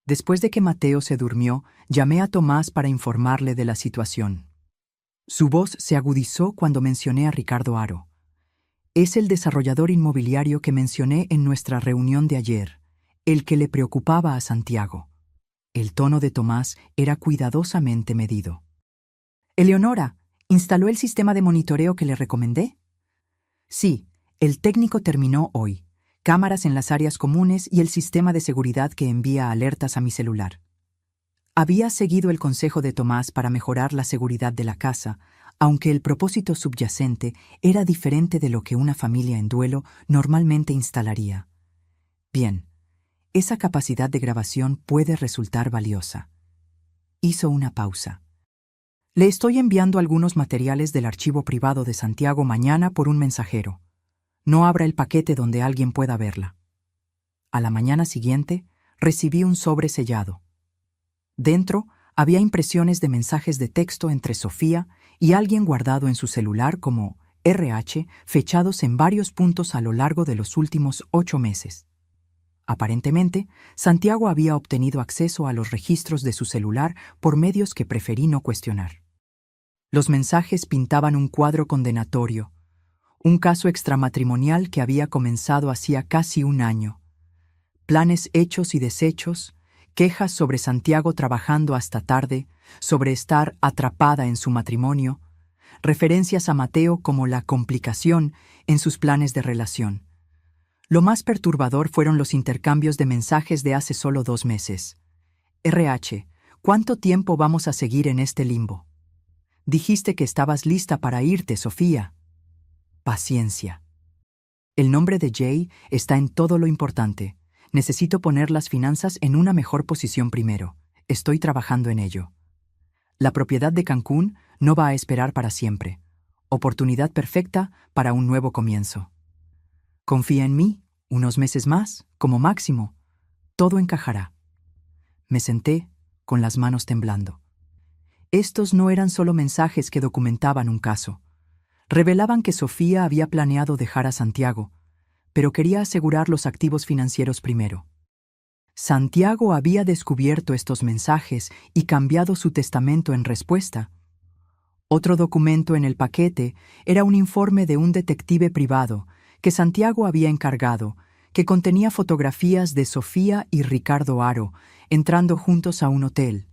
Después de que Mateo se durmió, llamé a Tomás para informarle de la situación. Su voz se agudizó cuando mencioné a Ricardo Haro. Es el desarrollador inmobiliario que mencioné en nuestra reunión de ayer, el que le preocupaba a Santiago. El tono de Tomás era cuidadosamente medido. Eleonora, ¿instaló el sistema de monitoreo que le recomendé? Sí, el técnico terminó hoy. Cámaras en las áreas comunes y el sistema de seguridad que envía alertas a mi celular. Había seguido el consejo de Tomás para mejorar la seguridad de la casa, aunque el propósito subyacente era diferente de lo que una familia en duelo normalmente instalaría. Bien, esa capacidad de grabación puede resultar valiosa. Hizo una pausa. Le estoy enviando algunos materiales del archivo privado de Santiago mañana por un mensajero. No abra el paquete donde alguien pueda verla. A la mañana siguiente, recibí un sobre sellado. Dentro había impresiones de mensajes de texto entre Sofía y alguien guardado en su celular como RH, fechados en varios puntos a lo largo de los últimos 8 meses. Aparentemente, Santiago había obtenido acceso a los registros de su celular por medios que preferí no cuestionar. Los mensajes pintaban un cuadro condenatorio, un caso extramatrimonial que había comenzado hacía casi un año. Planes hechos y deshechos, quejas sobre Santiago trabajando hasta tarde, sobre estar atrapada en su matrimonio, referencias a Mateo como la complicación en sus planes de relación. Lo más perturbador fueron los intercambios de mensajes de hace solo 2 meses. RH, ¿cuánto tiempo vamos a seguir en este limbo? Dijiste que estabas lista para irte, Sofía. Paciencia. El nombre de Jay está en todo lo importante. Necesito poner las finanzas en una mejor posición primero. Estoy trabajando en ello. La propiedad de Cancún no va a esperar para siempre. Oportunidad perfecta para un nuevo comienzo. Confía en mí, unos meses más, como máximo. Todo encajará. Me senté, con las manos temblando. Estos no eran solo mensajes que documentaban un caso. Revelaban que Sofía había planeado dejar a Santiago, pero quería asegurar los activos financieros primero. Santiago había descubierto estos mensajes y cambiado su testamento en respuesta. Otro documento en el paquete era un informe de un detective privado que Santiago había encargado, que contenía fotografías de Sofía y Ricardo Haro entrando juntos a un hotel,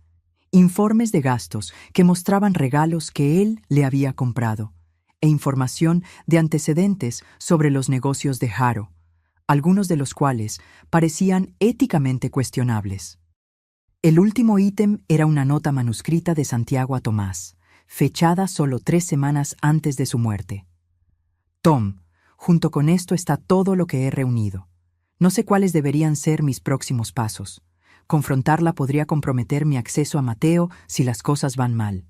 informes de gastos que mostraban regalos que él le había comprado, e información de antecedentes sobre los negocios de Haro, algunos de los cuales parecían éticamente cuestionables. El último ítem era una nota manuscrita de Santiago a Tomás, fechada solo 3 semanas antes de su muerte. Tom, junto con esto está todo lo que he reunido. No sé cuáles deberían ser mis próximos pasos. Confrontarla podría comprometer mi acceso a Mateo si las cosas van mal.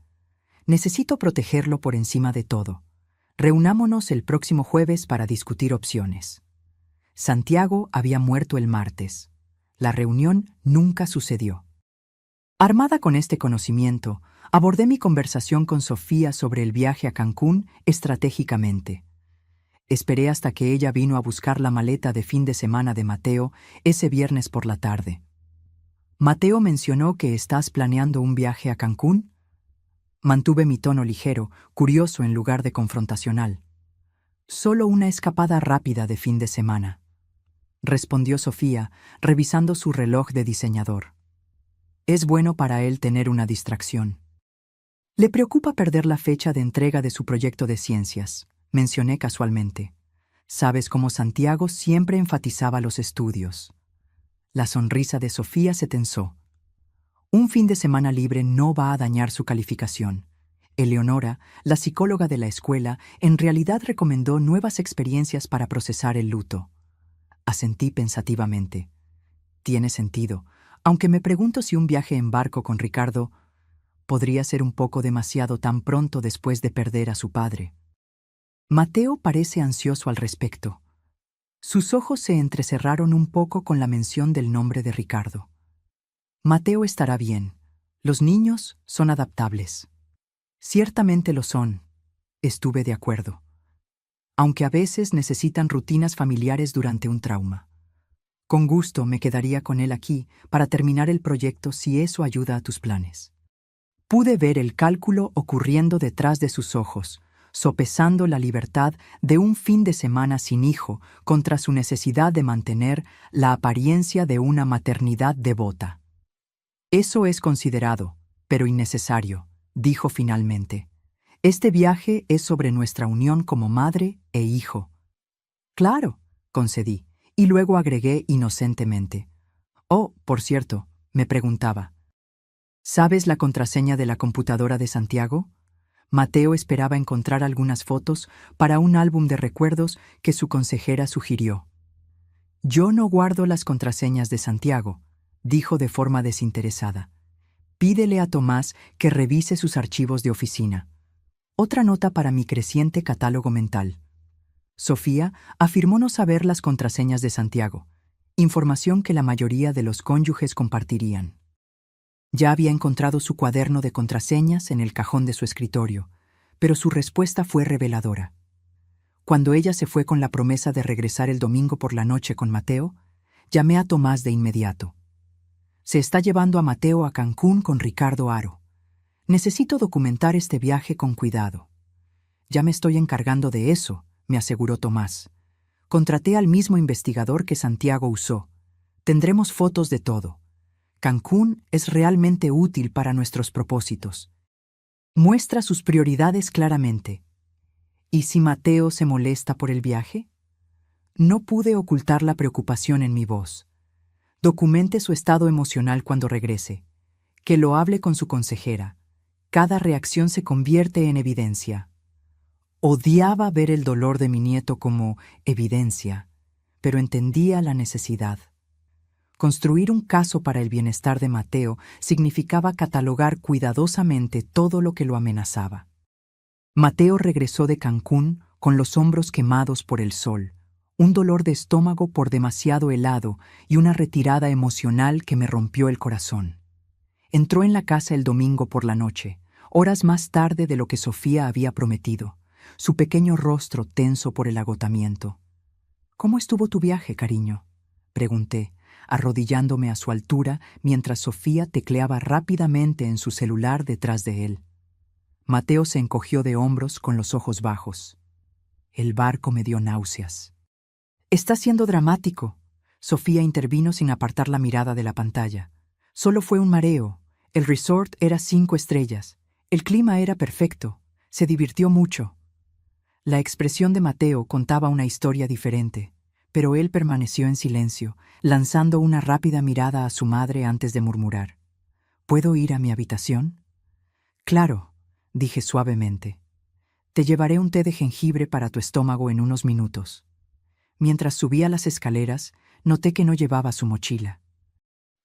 Necesito protegerlo por encima de todo. Reunámonos el próximo jueves para discutir opciones. Santiago había muerto el martes. La reunión nunca sucedió. Armada con este conocimiento, abordé mi conversación con Sofía sobre el viaje a Cancún estratégicamente. Esperé hasta que ella vino a buscar la maleta de fin de semana de Mateo ese viernes por la tarde. ¿Mateo mencionó que estás planeando un viaje a Cancún? Mantuve mi tono ligero, curioso en lugar de confrontacional. Solo una escapada rápida de fin de semana, respondió Sofía, revisando su reloj de diseñador. Es bueno para él tener una distracción. Le preocupa perder la fecha de entrega de su proyecto de ciencias, mencioné casualmente. Sabes cómo Santiago siempre enfatizaba los estudios. La sonrisa de Sofía se tensó. Un fin de semana libre no va a dañar su calificación. Eleonora, la psicóloga de la escuela, en realidad recomendó nuevas experiencias para procesar el luto. Asentí pensativamente. Tiene sentido, aunque me pregunto si un viaje en barco con Ricardo podría ser un poco demasiado tan pronto después de perder a su padre. Mateo parece ansioso al respecto. Sus ojos se entrecerraron un poco con la mención del nombre de Ricardo. Mateo estará bien. Los niños son adaptables. Ciertamente lo son. Estuve de acuerdo. aunque a veces necesitan rutinas familiares durante un trauma. Con gusto me quedaría con él aquí para terminar el proyecto si eso ayuda a tus planes. Pude ver el cálculo ocurriendo detrás de sus ojos, sopesando la libertad de un fin de semana sin hijo contra su necesidad de mantener la apariencia de una maternidad devota. Eso es considerado, pero innecesario, dijo finalmente. Este viaje es sobre nuestra unión como madre e hijo. Claro, concedí, y luego agregué inocentemente. Oh, por cierto, me preguntaba. ¿Sabes la contraseña de la computadora de Santiago? Mateo esperaba encontrar algunas fotos para un álbum de recuerdos que su consejera sugirió. Yo no guardo las contraseñas de Santiago, dijo de forma desinteresada. Pídele a Tomás que revise sus archivos de oficina. Otra nota para mi creciente catálogo mental. Sofía afirmó no saber las contraseñas de Santiago, información que la mayoría de los cónyuges compartirían. Ya había encontrado su cuaderno de contraseñas en el cajón de su escritorio, pero su respuesta fue reveladora. Cuando ella se fue con la promesa de regresar el domingo por la noche con Mateo, llamé a Tomás de inmediato. Se está llevando a Mateo a Cancún con Ricardo Haro. Necesito documentar este viaje con cuidado. Ya me estoy encargando de eso, me aseguró Tomás. Contraté al mismo investigador que Santiago usó. Tendremos fotos de todo. Cancún es realmente útil para nuestros propósitos. Muestra sus prioridades claramente. ¿Y si Mateo se molesta por el viaje? No pude ocultar la preocupación en mi voz. Documente su estado emocional cuando regrese. Que lo hable con su consejera. Cada reacción se convierte en evidencia. Odiaba ver el dolor de mi nieto como evidencia, pero entendía la necesidad. Construir un caso para el bienestar de Mateo significaba catalogar cuidadosamente todo lo que lo amenazaba. Mateo regresó de Cancún con los hombros quemados por el sol, un dolor de estómago por demasiado helado y una retirada emocional que me rompió el corazón. Entró en la casa el domingo por la noche, horas más tarde de lo que Sofía había prometido, su pequeño rostro tenso por el agotamiento. «¿Cómo estuvo tu viaje, cariño?», pregunté, arrodillándome a su altura mientras Sofía tecleaba rápidamente en su celular detrás de él. Mateo se encogió de hombros con los ojos bajos. El barco me dio náuseas. «Está siendo dramático», Sofía intervino sin apartar la mirada de la pantalla. «Solo fue un mareo. El resort era 5 estrellas. El clima era perfecto. Se divirtió mucho». La expresión de Mateo contaba una historia diferente, pero él permaneció en silencio, lanzando una rápida mirada a su madre antes de murmurar. «¿Puedo ir a mi habitación?» «Claro», dije suavemente. «Te llevaré un té de jengibre para tu estómago en unos minutos». Mientras subía las escaleras, noté que no llevaba su mochila.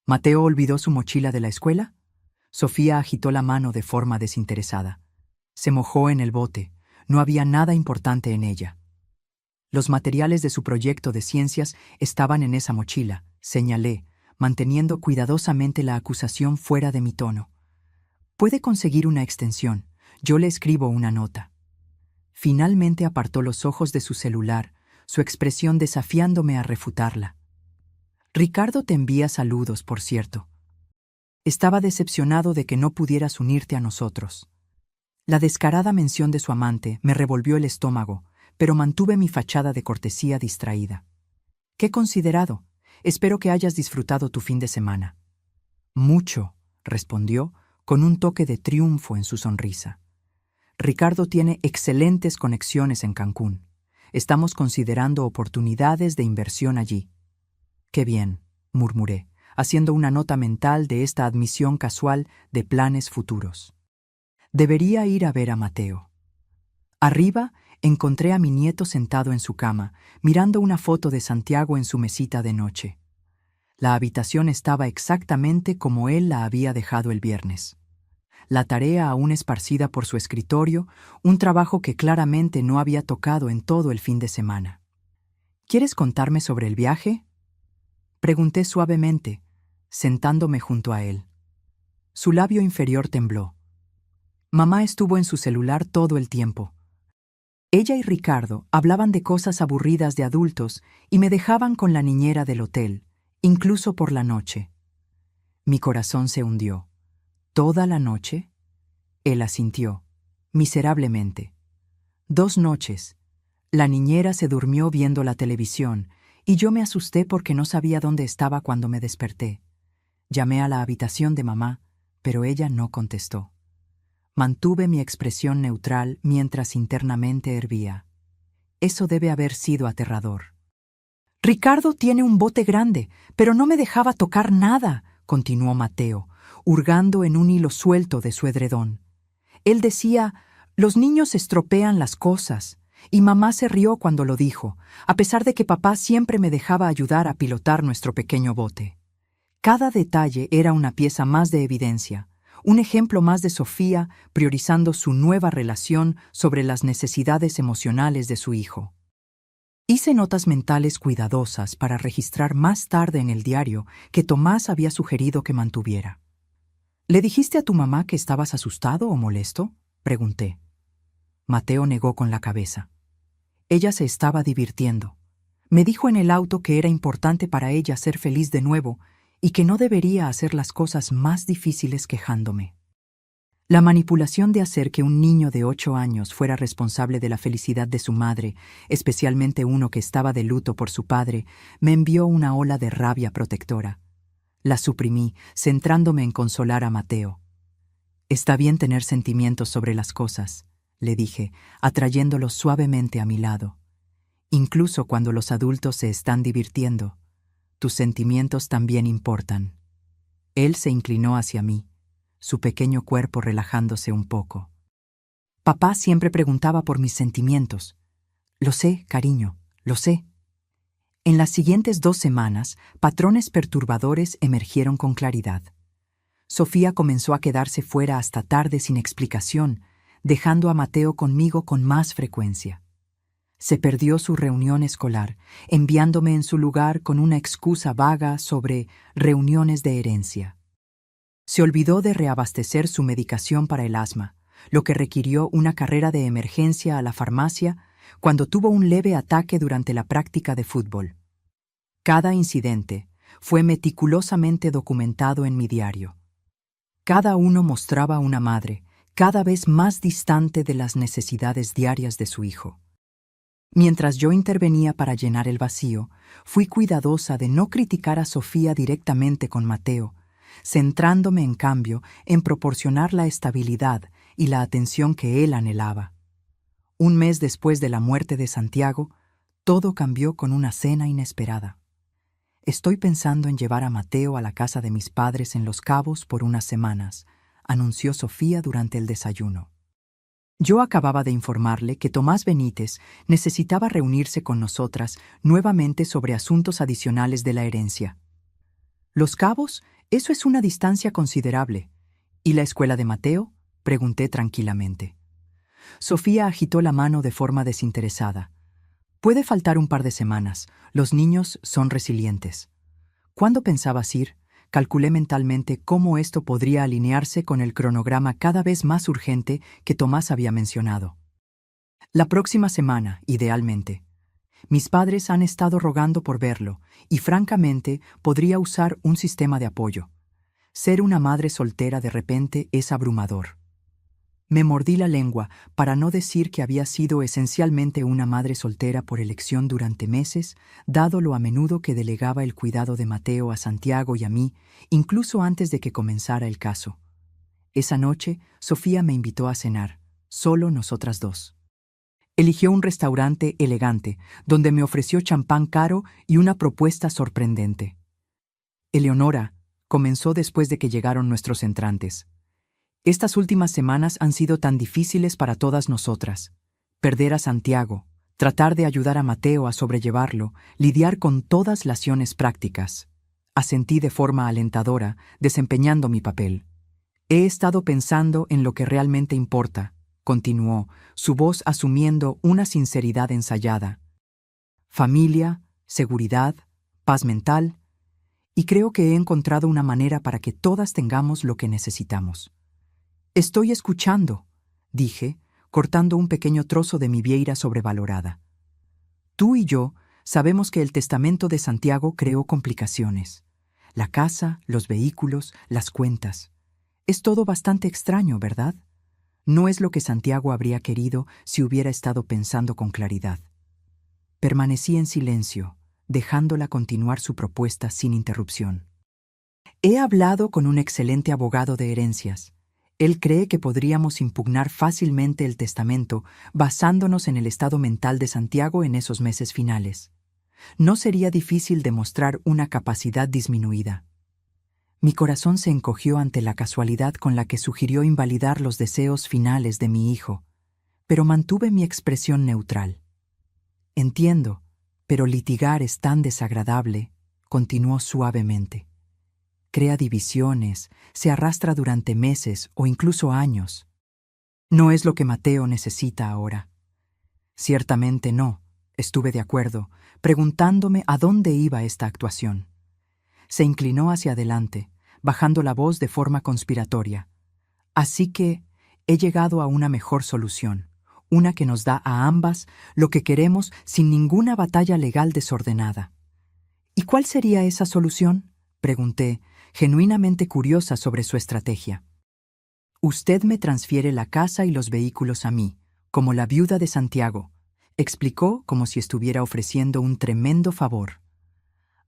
¿Mateo olvidó su mochila de la escuela? Sofía agitó la mano de forma desinteresada. Se mojó en el bote. No había nada importante en ella. Los materiales de su proyecto de ciencias estaban en esa mochila, señalé, manteniendo cuidadosamente la acusación fuera de mi tono. «Puede conseguir una extensión. Yo le escribo una nota». Finalmente apartó los ojos de su celular, su expresión desafiándome a refutarla. «Ricardo te envía saludos, por cierto. Estaba decepcionado de que no pudieras unirte a nosotros». La descarada mención de su amante me revolvió el estómago, pero mantuve mi fachada de cortesía distraída. «Qué considerado. Espero que hayas disfrutado tu fin de semana». «Mucho», respondió, con un toque de triunfo en su sonrisa. «Ricardo tiene excelentes conexiones en Cancún. Estamos considerando oportunidades de inversión allí». «Qué bien», murmuré, haciendo una nota mental de esta admisión casual de planes futuros. Debería ir a ver a Mateo. Arriba encontré a mi nieto sentado en su cama, mirando una foto de Santiago en su mesita de noche. La habitación estaba exactamente como él la había dejado el viernes. La tarea aún esparcida por su escritorio, un trabajo que claramente no había tocado en todo el fin de semana. «¿Quieres contarme sobre el viaje?», pregunté suavemente, sentándome junto a él. Su labio inferior tembló. «Mamá estuvo en su celular todo el tiempo». Ella y Ricardo hablaban de cosas aburridas de adultos y me dejaban con la niñera del hotel, incluso por la noche. Mi corazón se hundió. ¿Toda la noche? Él asintió, miserablemente. 2 noches. La niñera se durmió viendo la televisión y yo me asusté porque no sabía dónde estaba cuando me desperté. Llamé a la habitación de mamá, pero ella no contestó. Mantuve mi expresión neutral mientras internamente hervía. Eso debe haber sido aterrador. Ricardo tiene un bote grande, pero no me dejaba tocar nada, continuó Mateo, hurgando en un hilo suelto de su edredón. Él decía, los niños estropean las cosas, y mamá se rió cuando lo dijo, a pesar de que papá siempre me dejaba ayudar a pilotar nuestro pequeño bote. Cada detalle era una pieza más de evidencia, un ejemplo más de Sofía priorizando su nueva relación sobre las necesidades emocionales de su hijo. Hice notas mentales cuidadosas para registrar más tarde en el diario que Tomás había sugerido que mantuviera. ¿Le dijiste a tu mamá que estabas asustado o molesto?, pregunté. Mateo negó con la cabeza. Ella se estaba divirtiendo. Me dijo en el auto que era importante para ella ser feliz de nuevo y que no debería hacer las cosas más difíciles quejándome. La manipulación de hacer que un niño de 8 años fuera responsable de la felicidad de su madre, especialmente uno que estaba de luto por su padre, me envió una ola de rabia protectora. La suprimí, centrándome en consolar a Mateo. Está bien tener sentimientos sobre las cosas, le dije, atrayéndolo suavemente a mi lado. Incluso cuando los adultos se están divirtiendo, tus sentimientos también importan. Él se inclinó hacia mí, su pequeño cuerpo relajándose un poco. Papá siempre preguntaba por mis sentimientos. Lo sé, cariño, lo sé. En las siguientes 2 semanas, patrones perturbadores emergieron con claridad. Sofía comenzó a quedarse fuera hasta tarde sin explicación, dejando a Mateo conmigo con más frecuencia. Se perdió su reunión escolar, enviándome en su lugar con una excusa vaga sobre reuniones de herencia. Se olvidó de reabastecer su medicación para el asma, lo que requirió una carrera de emergencia a la farmacia cuando tuvo un leve ataque durante la práctica de fútbol. Cada incidente fue meticulosamente documentado en mi diario. Cada uno mostraba una madre cada vez más distante de las necesidades diarias de su hijo. Mientras yo intervenía para llenar el vacío, fui cuidadosa de no criticar a Sofía directamente con Mateo, centrándome en cambio en proporcionar la estabilidad y la atención que él anhelaba. Un mes después de la muerte de Santiago, todo cambió con una cena inesperada. Estoy pensando en llevar a Mateo a la casa de mis padres en Los Cabos por unas semanas, anunció Sofía durante el desayuno. Yo acababa de informarle que Tomás Benítez necesitaba reunirse con nosotras nuevamente sobre asuntos adicionales de la herencia. ¿Los Cabos? Eso es una distancia considerable. ¿Y la escuela de Mateo?, pregunté tranquilamente. Sofía agitó la mano de forma desinteresada. Puede faltar un par de semanas. Los niños son resilientes. ¿Cuándo pensabas ir? Calculé mentalmente cómo esto podría alinearse con el cronograma cada vez más urgente que Tomás había mencionado. La próxima semana, idealmente. Mis padres han estado rogando por verlo, y francamente podría usar un sistema de apoyo. Ser una madre soltera de repente es abrumador. Me mordí la lengua para no decir que había sido esencialmente una madre soltera por elección durante meses, dado lo a menudo que delegaba el cuidado de Mateo a Santiago y a mí, incluso antes de que comenzara el caso. Esa noche, Sofía me invitó a cenar, solo nosotras 2. Eligió un restaurante elegante, donde me ofreció champán caro y una propuesta sorprendente. Eleonora, comenzó después de que llegaron nuestros entrantes. Estas últimas semanas han sido tan difíciles para todas nosotras. Perder a Santiago, tratar de ayudar a Mateo a sobrellevarlo, lidiar con todas las acciones prácticas. Asentí de forma alentadora, desempeñando mi papel. He estado pensando en lo que realmente importa, continuó, su voz asumiendo una sinceridad ensayada. Familia, seguridad, paz mental, y creo que he encontrado una manera para que todas tengamos lo que necesitamos. Estoy escuchando, dije, cortando un pequeño trozo de mi vieira sobrevalorada. Tú y yo sabemos que el testamento de Santiago creó complicaciones. La casa, los vehículos, las cuentas. Es todo bastante extraño, ¿verdad? No es lo que Santiago habría querido si hubiera estado pensando con claridad. Permanecí en silencio, dejándola continuar su propuesta sin interrupción. He hablado con un excelente abogado de herencias. Él cree que podríamos impugnar fácilmente el testamento basándonos en el estado mental de Santiago en esos meses finales. No sería difícil demostrar una capacidad disminuida. Mi corazón se encogió ante la casualidad con la que sugirió invalidar los deseos finales de mi hijo, pero mantuve mi expresión neutral. Entiendo, pero litigar es tan desagradable, continuó suavemente. Crea divisiones, se arrastra durante meses o incluso años. No es lo que Mateo necesita ahora. Ciertamente no, estuve de acuerdo, preguntándome a dónde iba esta actuación. Se inclinó hacia adelante, bajando la voz de forma conspiratoria. Así que he llegado a una mejor solución, una que nos da a ambas lo que queremos sin ninguna batalla legal desordenada. ¿Y cuál sería esa solución?, pregunté, genuinamente curiosa sobre su estrategia. Usted me transfiere la casa y los vehículos a mí, como la viuda de Santiago, explicó como si estuviera ofreciendo un tremendo favor.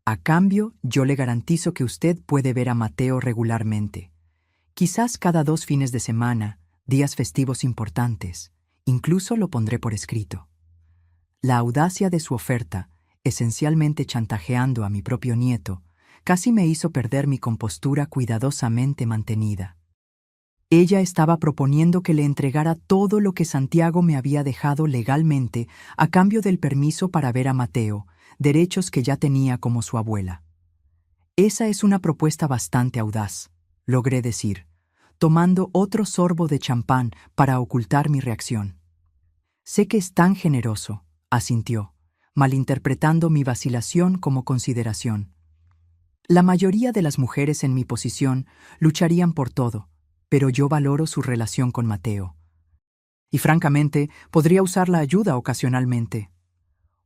A cambio, yo le garantizo que usted puede ver a Mateo regularmente. Quizás cada 2 fines de semana, días festivos importantes. Incluso lo pondré por escrito. La audacia de su oferta, esencialmente chantajeando a mi propio nieto, casi me hizo perder mi compostura cuidadosamente mantenida. Ella estaba proponiendo que le entregara todo lo que Santiago me había dejado legalmente a cambio del permiso para ver a Mateo, derechos que ya tenía como su abuela. Esa es una propuesta bastante audaz, logré decir, tomando otro sorbo de champán para ocultar mi reacción. Sé que es tan generoso, asintió, malinterpretando mi vacilación como consideración. La mayoría de las mujeres en mi posición lucharían por todo, pero yo valoro su relación con Mateo. Y francamente, podría usar la ayuda ocasionalmente.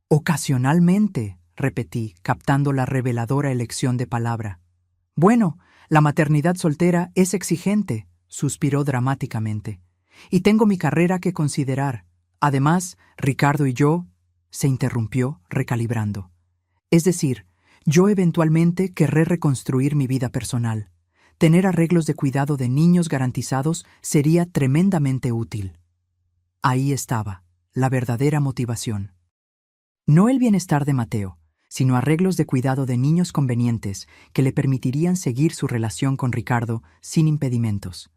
Ocasionalmente, repetí, captando la reveladora elección de palabra. Bueno, la maternidad soltera es exigente, suspiró dramáticamente. Y tengo mi carrera que considerar. Además, Ricardo y yo, se interrumpió, recalibrando. Es decir, yo eventualmente querré reconstruir mi vida personal. Tener arreglos de cuidado de niños garantizados sería tremendamente útil. Ahí estaba, la verdadera motivación. No el bienestar de Mateo, sino arreglos de cuidado de niños convenientes que le permitirían seguir su relación con Ricardo sin impedimentos.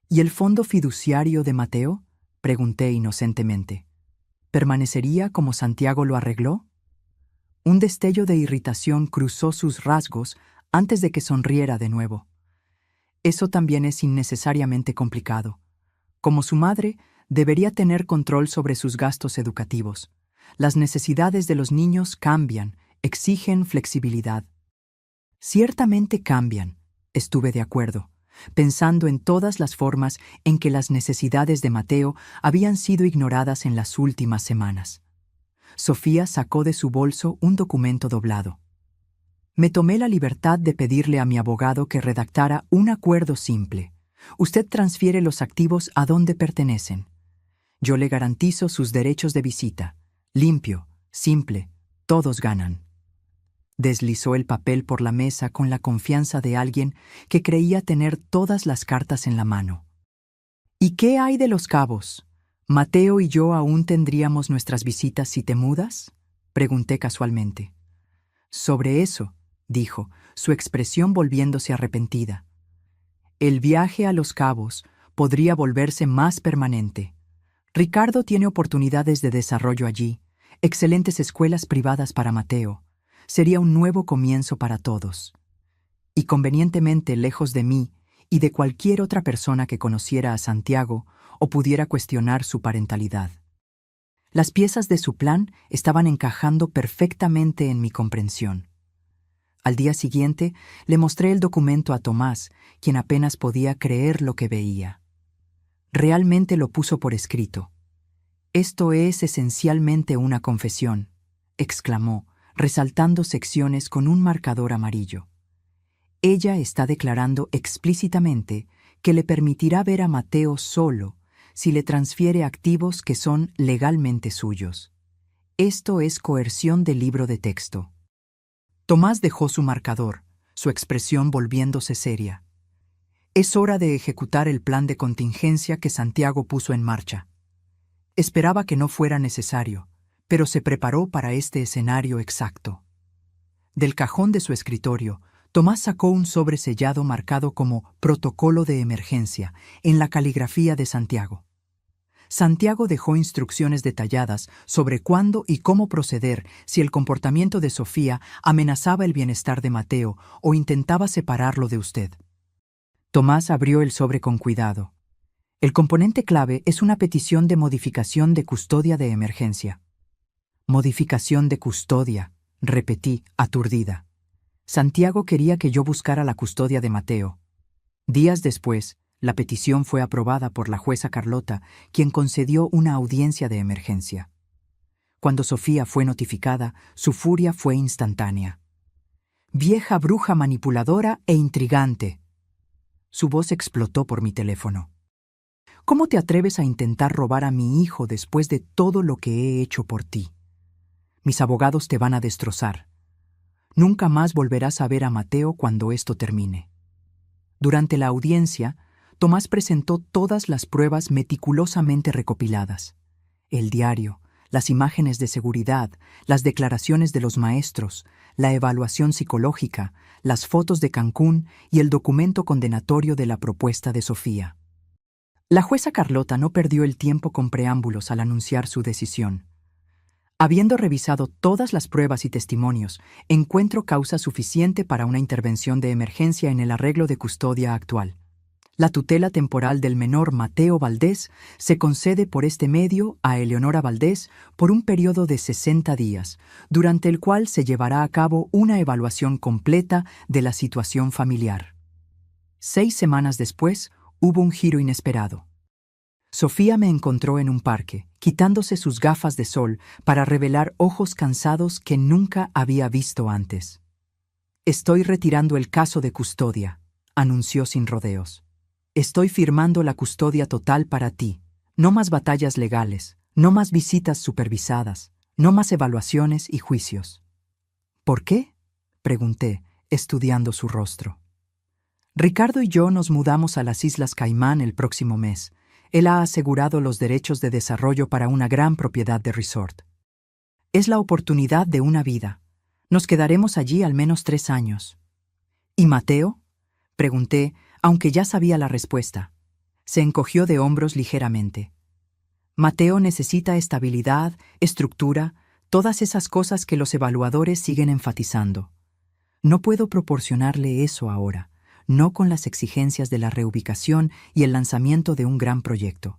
¿Y el fondo fiduciario de Mateo?, pregunté inocentemente. ¿Permanecería como Santiago lo arregló? Un destello de irritación cruzó sus rasgos antes de que sonriera de nuevo. Eso también es innecesariamente complicado. Como su madre, debería tener control sobre sus gastos educativos. Las necesidades de los niños cambian, exigen flexibilidad. Ciertamente cambian, estuve de acuerdo, pensando en todas las formas en que las necesidades de Mateo habían sido ignoradas en las últimas semanas. Sofía sacó de su bolso un documento doblado. Me tomé la libertad de pedirle a mi abogado que redactara un acuerdo simple. Usted transfiere los activos a donde pertenecen. Yo le garantizo sus derechos de visita. Limpio, simple, todos ganan. Deslizó el papel por la mesa con la confianza de alguien que creía tener todas las cartas en la mano. ¿Y qué hay de los cabos? ¿Mateo y yo aún tendríamos nuestras visitas si te mudas?, pregunté casualmente. Sobre eso, dijo, su expresión volviéndose arrepentida. El viaje a Los Cabos podría volverse más permanente. Ricardo tiene oportunidades de desarrollo allí, excelentes escuelas privadas para Mateo. Sería un nuevo comienzo para todos. Y convenientemente lejos de mí y de cualquier otra persona que conociera a Santiago o pudiera cuestionar su parentalidad. Las piezas de su plan estaban encajando perfectamente en mi comprensión. Al día siguiente le mostré el documento a Tomás, quien apenas podía creer lo que veía. Realmente lo puso por escrito. Esto es esencialmente una confesión, exclamó, resaltando secciones con un marcador amarillo. Ella está declarando explícitamente que le permitirá ver a Mateo solo si le transfiere activos que son legalmente suyos. Esto es coerción del libro de texto. Tomás dejó su marcador, su expresión volviéndose seria. Es hora de ejecutar el plan de contingencia que Santiago puso en marcha. Esperaba que no fuera necesario, pero se preparó para este escenario exacto. Del cajón de su escritorio, Tomás sacó un sobre sellado marcado como Protocolo de Emergencia en la caligrafía de Santiago. Santiago dejó instrucciones detalladas sobre cuándo y cómo proceder si el comportamiento de Sofía amenazaba el bienestar de Mateo o intentaba separarlo de usted. Tomás abrió el sobre con cuidado. El componente clave es una petición de modificación de custodia de emergencia. Modificación de custodia, repetí, aturdida. Santiago quería que yo buscara la custodia de Mateo. Días después, la petición fue aprobada por la jueza Carlota, quien concedió una audiencia de emergencia. Cuando Sofía fue notificada, su furia fue instantánea. «Vieja bruja manipuladora e intrigante». Su voz explotó por mi teléfono. «¿Cómo te atreves a intentar robar a mi hijo después de todo lo que he hecho por ti? Mis abogados te van a destrozar. Nunca más volverás a ver a Mateo cuando esto termine». Durante la audiencia, Tomás presentó todas las pruebas meticulosamente recopiladas. El diario, las imágenes de seguridad, las declaraciones de los maestros, la evaluación psicológica, las fotos de Cancún y el documento condenatorio de la propuesta de Sofía. La jueza Carlota no perdió el tiempo con preámbulos al anunciar su decisión. Habiendo revisado todas las pruebas y testimonios, encuentro causa suficiente para una intervención de emergencia en el arreglo de custodia actual. La tutela temporal del menor Mateo Valdés se concede por este medio a Eleonora Valdés por un periodo de 60 días, durante el cual se llevará a cabo una evaluación completa de la situación familiar. 6 semanas después, hubo un giro inesperado. Sofía me encontró en un parque, quitándose sus gafas de sol para revelar ojos cansados que nunca había visto antes. «Estoy retirando el caso de custodia», anunció sin rodeos. «Estoy firmando la custodia total para ti. No más batallas legales, no más visitas supervisadas, no más evaluaciones y juicios». «¿Por qué?», pregunté, estudiando su rostro. «Ricardo y yo nos mudamos a las Islas Caimán el próximo mes. Él ha asegurado los derechos de desarrollo para una gran propiedad de resort. Es la oportunidad de una vida. Nos quedaremos allí al menos 3 años». «¿Y Mateo?», pregunté, aunque ya sabía la respuesta. Se encogió de hombros ligeramente. «Mateo necesita estabilidad, estructura, todas esas cosas que los evaluadores siguen enfatizando. No puedo proporcionarle eso ahora, no con las exigencias de la reubicación y el lanzamiento de un gran proyecto».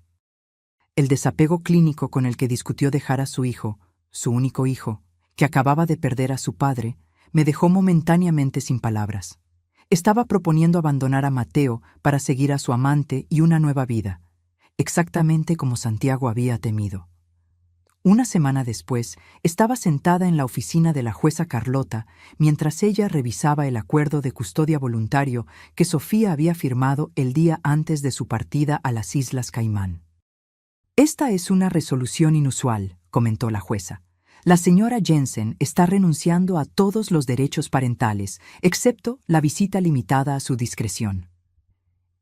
El desapego clínico con el que discutió dejar a su hijo, su único hijo, que acababa de perder a su padre, me dejó momentáneamente sin palabras. Estaba proponiendo abandonar a Mateo para seguir a su amante y una nueva vida, exactamente como Santiago había temido. Una semana después, estaba sentada en la oficina de la jueza Carlota mientras ella revisaba el acuerdo de custodia voluntario que Sofía había firmado el día antes de su partida a las Islas Caimán. «Esta es una resolución inusual», comentó la jueza. «La señora Jensen está renunciando a todos los derechos parentales, excepto la visita limitada a su discreción.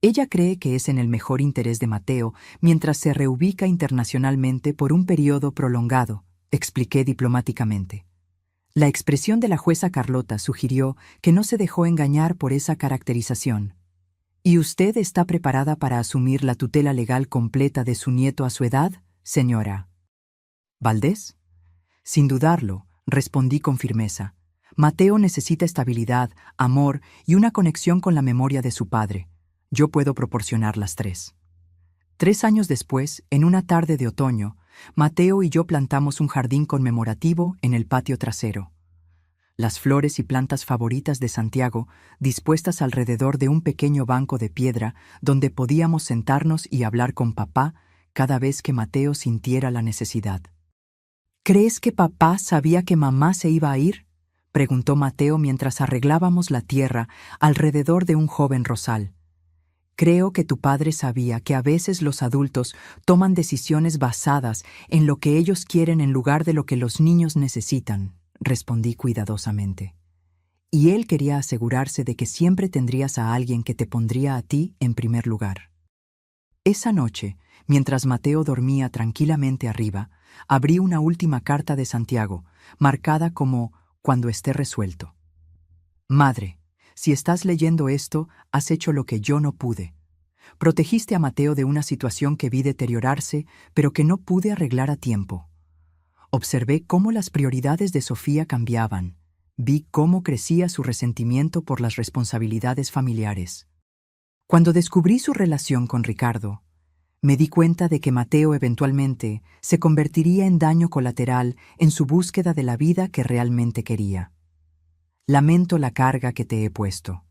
Ella cree que es en el mejor interés de Mateo mientras se reubica internacionalmente por un periodo prolongado», expliqué diplomáticamente. La expresión de la jueza Carlota sugirió que no se dejó engañar por esa caracterización. «¿Y usted está preparada para asumir la tutela legal completa de su nieto a su edad, señora Valdés?» «Sin dudarlo», respondí con firmeza. «Mateo necesita estabilidad, amor y una conexión con la memoria de su padre. Yo puedo proporcionar las 3». 3 años después, en una tarde de otoño, Mateo y yo plantamos un jardín conmemorativo en el patio trasero. las flores y plantas favoritas de Santiago dispuestas alrededor de un pequeño banco de piedra donde podíamos sentarnos y hablar con papá cada vez que Mateo sintiera la necesidad. ¿Crees que papá sabía que mamá se iba a ir?, preguntó Mateo mientras arreglábamos la tierra alrededor de un joven rosal. Creo que tu padre sabía que a veces los adultos toman decisiones basadas en lo que ellos quieren en lugar de lo que los niños necesitan, respondí cuidadosamente. Y él quería asegurarse de que siempre tendrías a alguien que te pondría a ti en primer lugar. Esa noche, mientras Mateo dormía tranquilamente arriba, abrí una última carta de Santiago, marcada como «Cuando esté resuelto». Madre, si estás leyendo esto, has hecho lo que yo no pude. Protegiste a Mateo de una situación que vi deteriorarse, pero que no pude arreglar a tiempo. Observé cómo las prioridades de Sofía cambiaban. Vi cómo crecía su resentimiento por las responsabilidades familiares. Cuando descubrí su relación con Ricardo, me di cuenta de que Mateo eventualmente se convertiría en daño colateral en su búsqueda de la vida que realmente quería. Lamento la carga que te he puesto.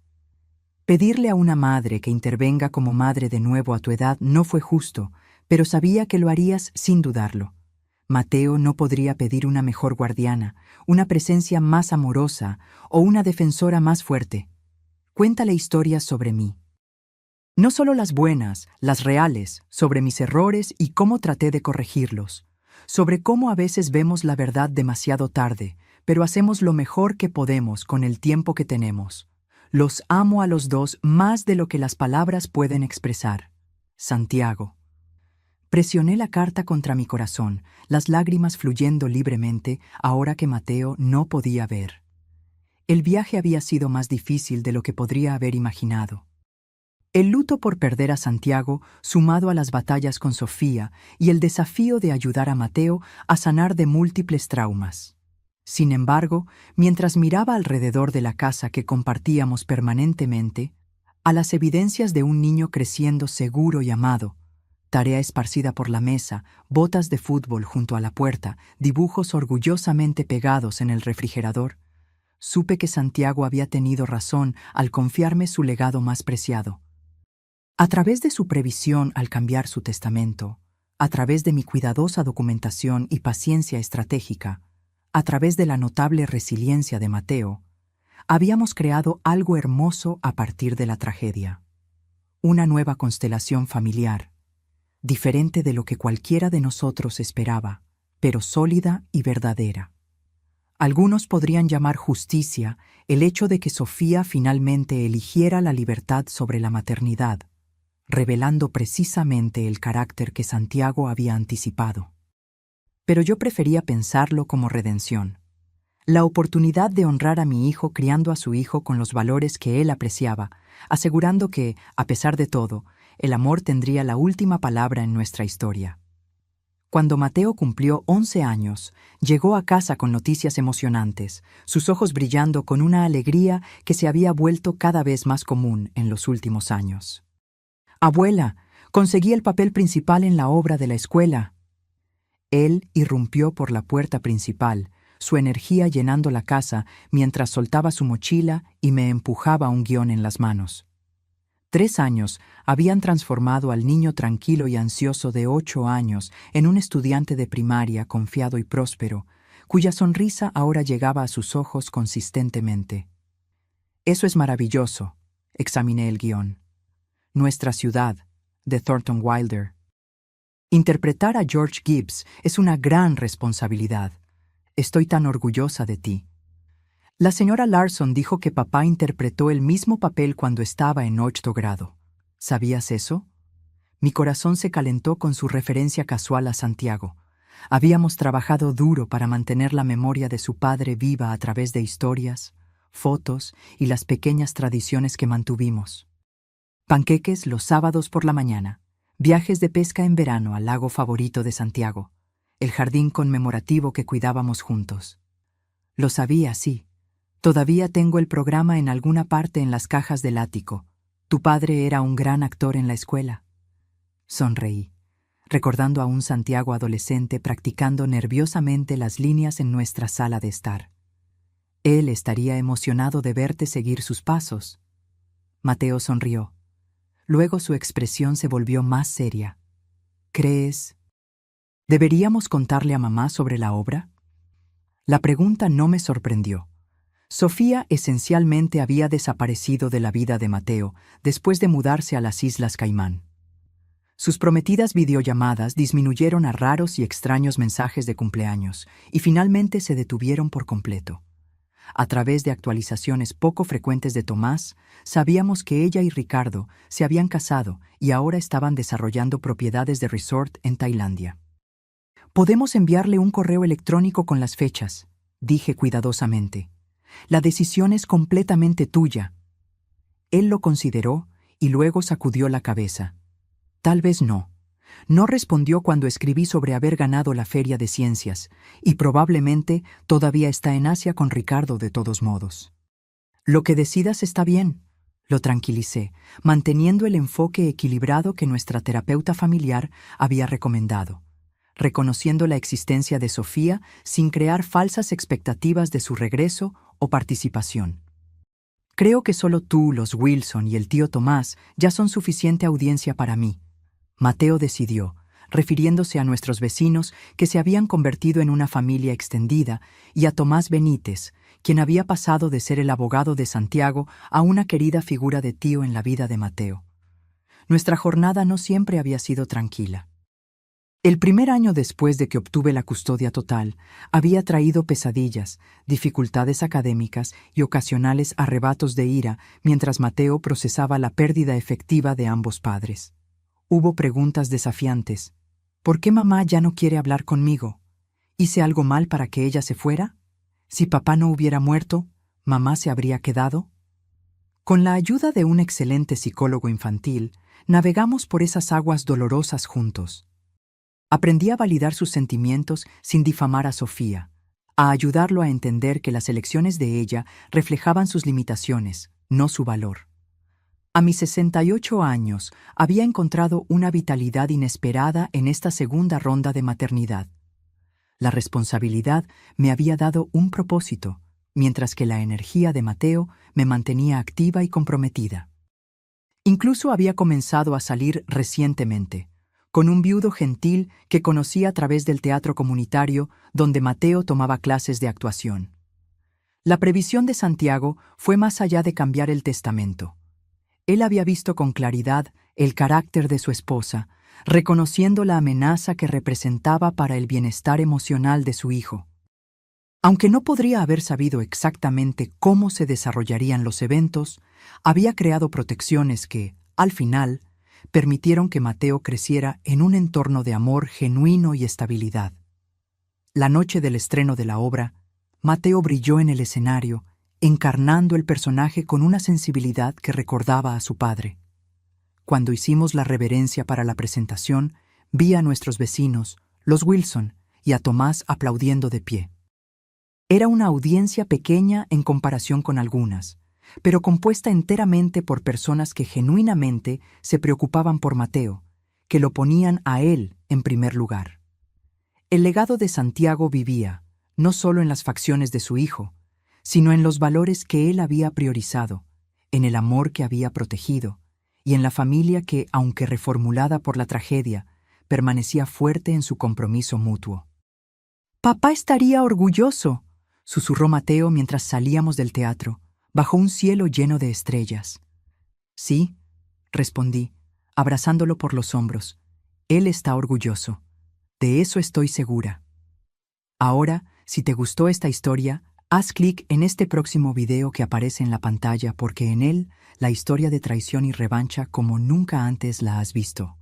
Pedirle a una madre que intervenga como madre de nuevo a tu edad no fue justo, pero sabía que lo harías sin dudarlo. Mateo no podría pedir una mejor guardiana, una presencia más amorosa o una defensora más fuerte. Cuéntale historias sobre mí. No solo las buenas, las reales, sobre mis errores y cómo traté de corregirlos, sobre cómo a veces vemos la verdad demasiado tarde, pero hacemos lo mejor que podemos con el tiempo que tenemos. Los amo a los dos más de lo que las palabras pueden expresar. Santiago. Presioné la carta contra mi corazón, las lágrimas fluyendo libremente ahora que Mateo no podía ver. El viaje había sido más difícil de lo que podría haber imaginado. El luto por perder a Santiago, sumado a las batallas con Sofía y el desafío de ayudar a Mateo a sanar de múltiples traumas. Sin embargo, mientras miraba alrededor de la casa que compartíamos permanentemente, a las evidencias de un niño creciendo seguro y amado, tarea esparcida por la mesa, botas de fútbol junto a la puerta, dibujos orgullosamente pegados en el refrigerador, supe que Santiago había tenido razón al confiarme su legado más preciado. A través de su previsión al cambiar su testamento, a través de mi cuidadosa documentación y paciencia estratégica, a través de la notable resiliencia de Mateo, habíamos creado algo hermoso a partir de la tragedia. Una nueva constelación familiar, diferente de lo que cualquiera de nosotros esperaba, pero sólida y verdadera. Algunos podrían llamar justicia el hecho de que Sofía finalmente eligiera la libertad sobre la maternidad, revelando precisamente el carácter que Santiago había anticipado. Pero yo prefería pensarlo como redención. La oportunidad de honrar a mi hijo criando a su hijo con los valores que él apreciaba, asegurando que, a pesar de todo, el amor tendría la última palabra en nuestra historia. Cuando Mateo cumplió 11 años, llegó a casa con noticias emocionantes, sus ojos brillando con una alegría que se había vuelto cada vez más común en los últimos años. «Abuela, conseguí el papel principal en la obra de la escuela». Él irrumpió por la puerta principal, su energía llenando la casa mientras soltaba su mochila y me empujaba un guión en las manos. 3 años habían transformado al niño tranquilo y ansioso de 8 años en un estudiante de primaria confiado y próspero, cuya sonrisa ahora llegaba a sus ojos consistentemente. «Eso es maravilloso», examiné el guión. «Nuestra ciudad», de Thornton Wilder. Interpretar a George Gibbs es una gran responsabilidad. Estoy tan orgullosa de ti. La señora Larson dijo que papá interpretó el mismo papel cuando estaba en 8º grado. ¿Sabías eso? Mi corazón se calentó con su referencia casual a Santiago. Habíamos trabajado duro para mantener la memoria de su padre viva a través de historias, fotos y las pequeñas tradiciones que mantuvimos. Panqueques los sábados por la mañana, viajes de pesca en verano al lago favorito de Santiago, el jardín conmemorativo que cuidábamos juntos. Lo sabía, sí. Todavía tengo el programa en alguna parte en las cajas del ático. Tu padre era un gran actor en la escuela. Sonreí, recordando a un Santiago adolescente practicando nerviosamente las líneas en nuestra sala de estar. Él estaría emocionado de verte seguir sus pasos. Mateo sonrió. Luego su expresión se volvió más seria. ¿Crees? ¿Deberíamos contarle a mamá sobre la obra? La pregunta no me sorprendió. Sofía esencialmente había desaparecido de la vida de Mateo después de mudarse a las Islas Caimán. Sus prometidas videollamadas disminuyeron a raros y extraños mensajes de cumpleaños y finalmente se detuvieron por completo. A través de actualizaciones poco frecuentes de Tomás, sabíamos que ella y Ricardo se habían casado y ahora estaban desarrollando propiedades de resort en Tailandia. «Podemos enviarle un correo electrónico con las fechas», dije cuidadosamente. «La decisión es completamente tuya». Él lo consideró y luego sacudió la cabeza. «Tal vez no». No respondió cuando escribí sobre haber ganado la Feria de Ciencias, y probablemente todavía está en Asia con Ricardo de todos modos. «Lo que decidas está bien», lo tranquilicé, manteniendo el enfoque equilibrado que nuestra terapeuta familiar había recomendado, reconociendo la existencia de Sofía sin crear falsas expectativas de su regreso o participación. «Creo que solo tú, los Wilson y el tío Tomás ya son suficiente audiencia para mí», Mateo decidió, refiriéndose a nuestros vecinos que se habían convertido en una familia extendida, y a Tomás Benítez, quien había pasado de ser el abogado de Santiago a una querida figura de tío en la vida de Mateo. Nuestra jornada no siempre había sido tranquila. El primer año después de que obtuve la custodia total, había traído pesadillas, dificultades académicas y ocasionales arrebatos de ira mientras Mateo procesaba la pérdida efectiva de ambos padres. Hubo preguntas desafiantes. ¿Por qué mamá ya no quiere hablar conmigo? ¿Hice algo mal para que ella se fuera? Si papá no hubiera muerto, ¿mamá se habría quedado? Con la ayuda de un excelente psicólogo infantil, navegamos por esas aguas dolorosas juntos. Aprendí a validar sus sentimientos sin difamar a Sofía, a ayudarlo a entender que las elecciones de ella reflejaban sus limitaciones, no su valor. A mis 68 años había encontrado una vitalidad inesperada en esta segunda ronda de maternidad. La responsabilidad me había dado un propósito, mientras que la energía de Mateo me mantenía activa y comprometida. Incluso había comenzado a salir recientemente, con un viudo gentil que conocí a través del teatro comunitario donde Mateo tomaba clases de actuación. La previsión de Santiago fue más allá de cambiar el testamento. Él había visto con claridad el carácter de su esposa, reconociendo la amenaza que representaba para el bienestar emocional de su hijo. Aunque no podría haber sabido exactamente cómo se desarrollarían los eventos, había creado protecciones que, al final, permitieron que Mateo creciera en un entorno de amor genuino y estabilidad. La noche del estreno de la obra, Mateo brilló en el escenario, encarnando el personaje con una sensibilidad que recordaba a su padre. Cuando hicimos la reverencia para la presentación, vi a nuestros vecinos, los Wilson, y a Tomás aplaudiendo de pie. Era una audiencia pequeña en comparación con algunas, pero compuesta enteramente por personas que genuinamente se preocupaban por Mateo, que lo ponían a él en primer lugar. El legado de Santiago vivía, no solo en las facciones de su hijo, sino en los valores que él había priorizado, en el amor que había protegido, y en la familia que, aunque reformulada por la tragedia, permanecía fuerte en su compromiso mutuo. «Papá estaría orgulloso», susurró Mateo mientras salíamos del teatro, bajo un cielo lleno de estrellas. «Sí», respondí, abrazándolo por los hombros. «Él está orgulloso. De eso estoy segura». Ahora, si te gustó esta historia, haz clic en este próximo video que aparece en la pantalla porque en él la historia de traición y revancha como nunca antes la has visto.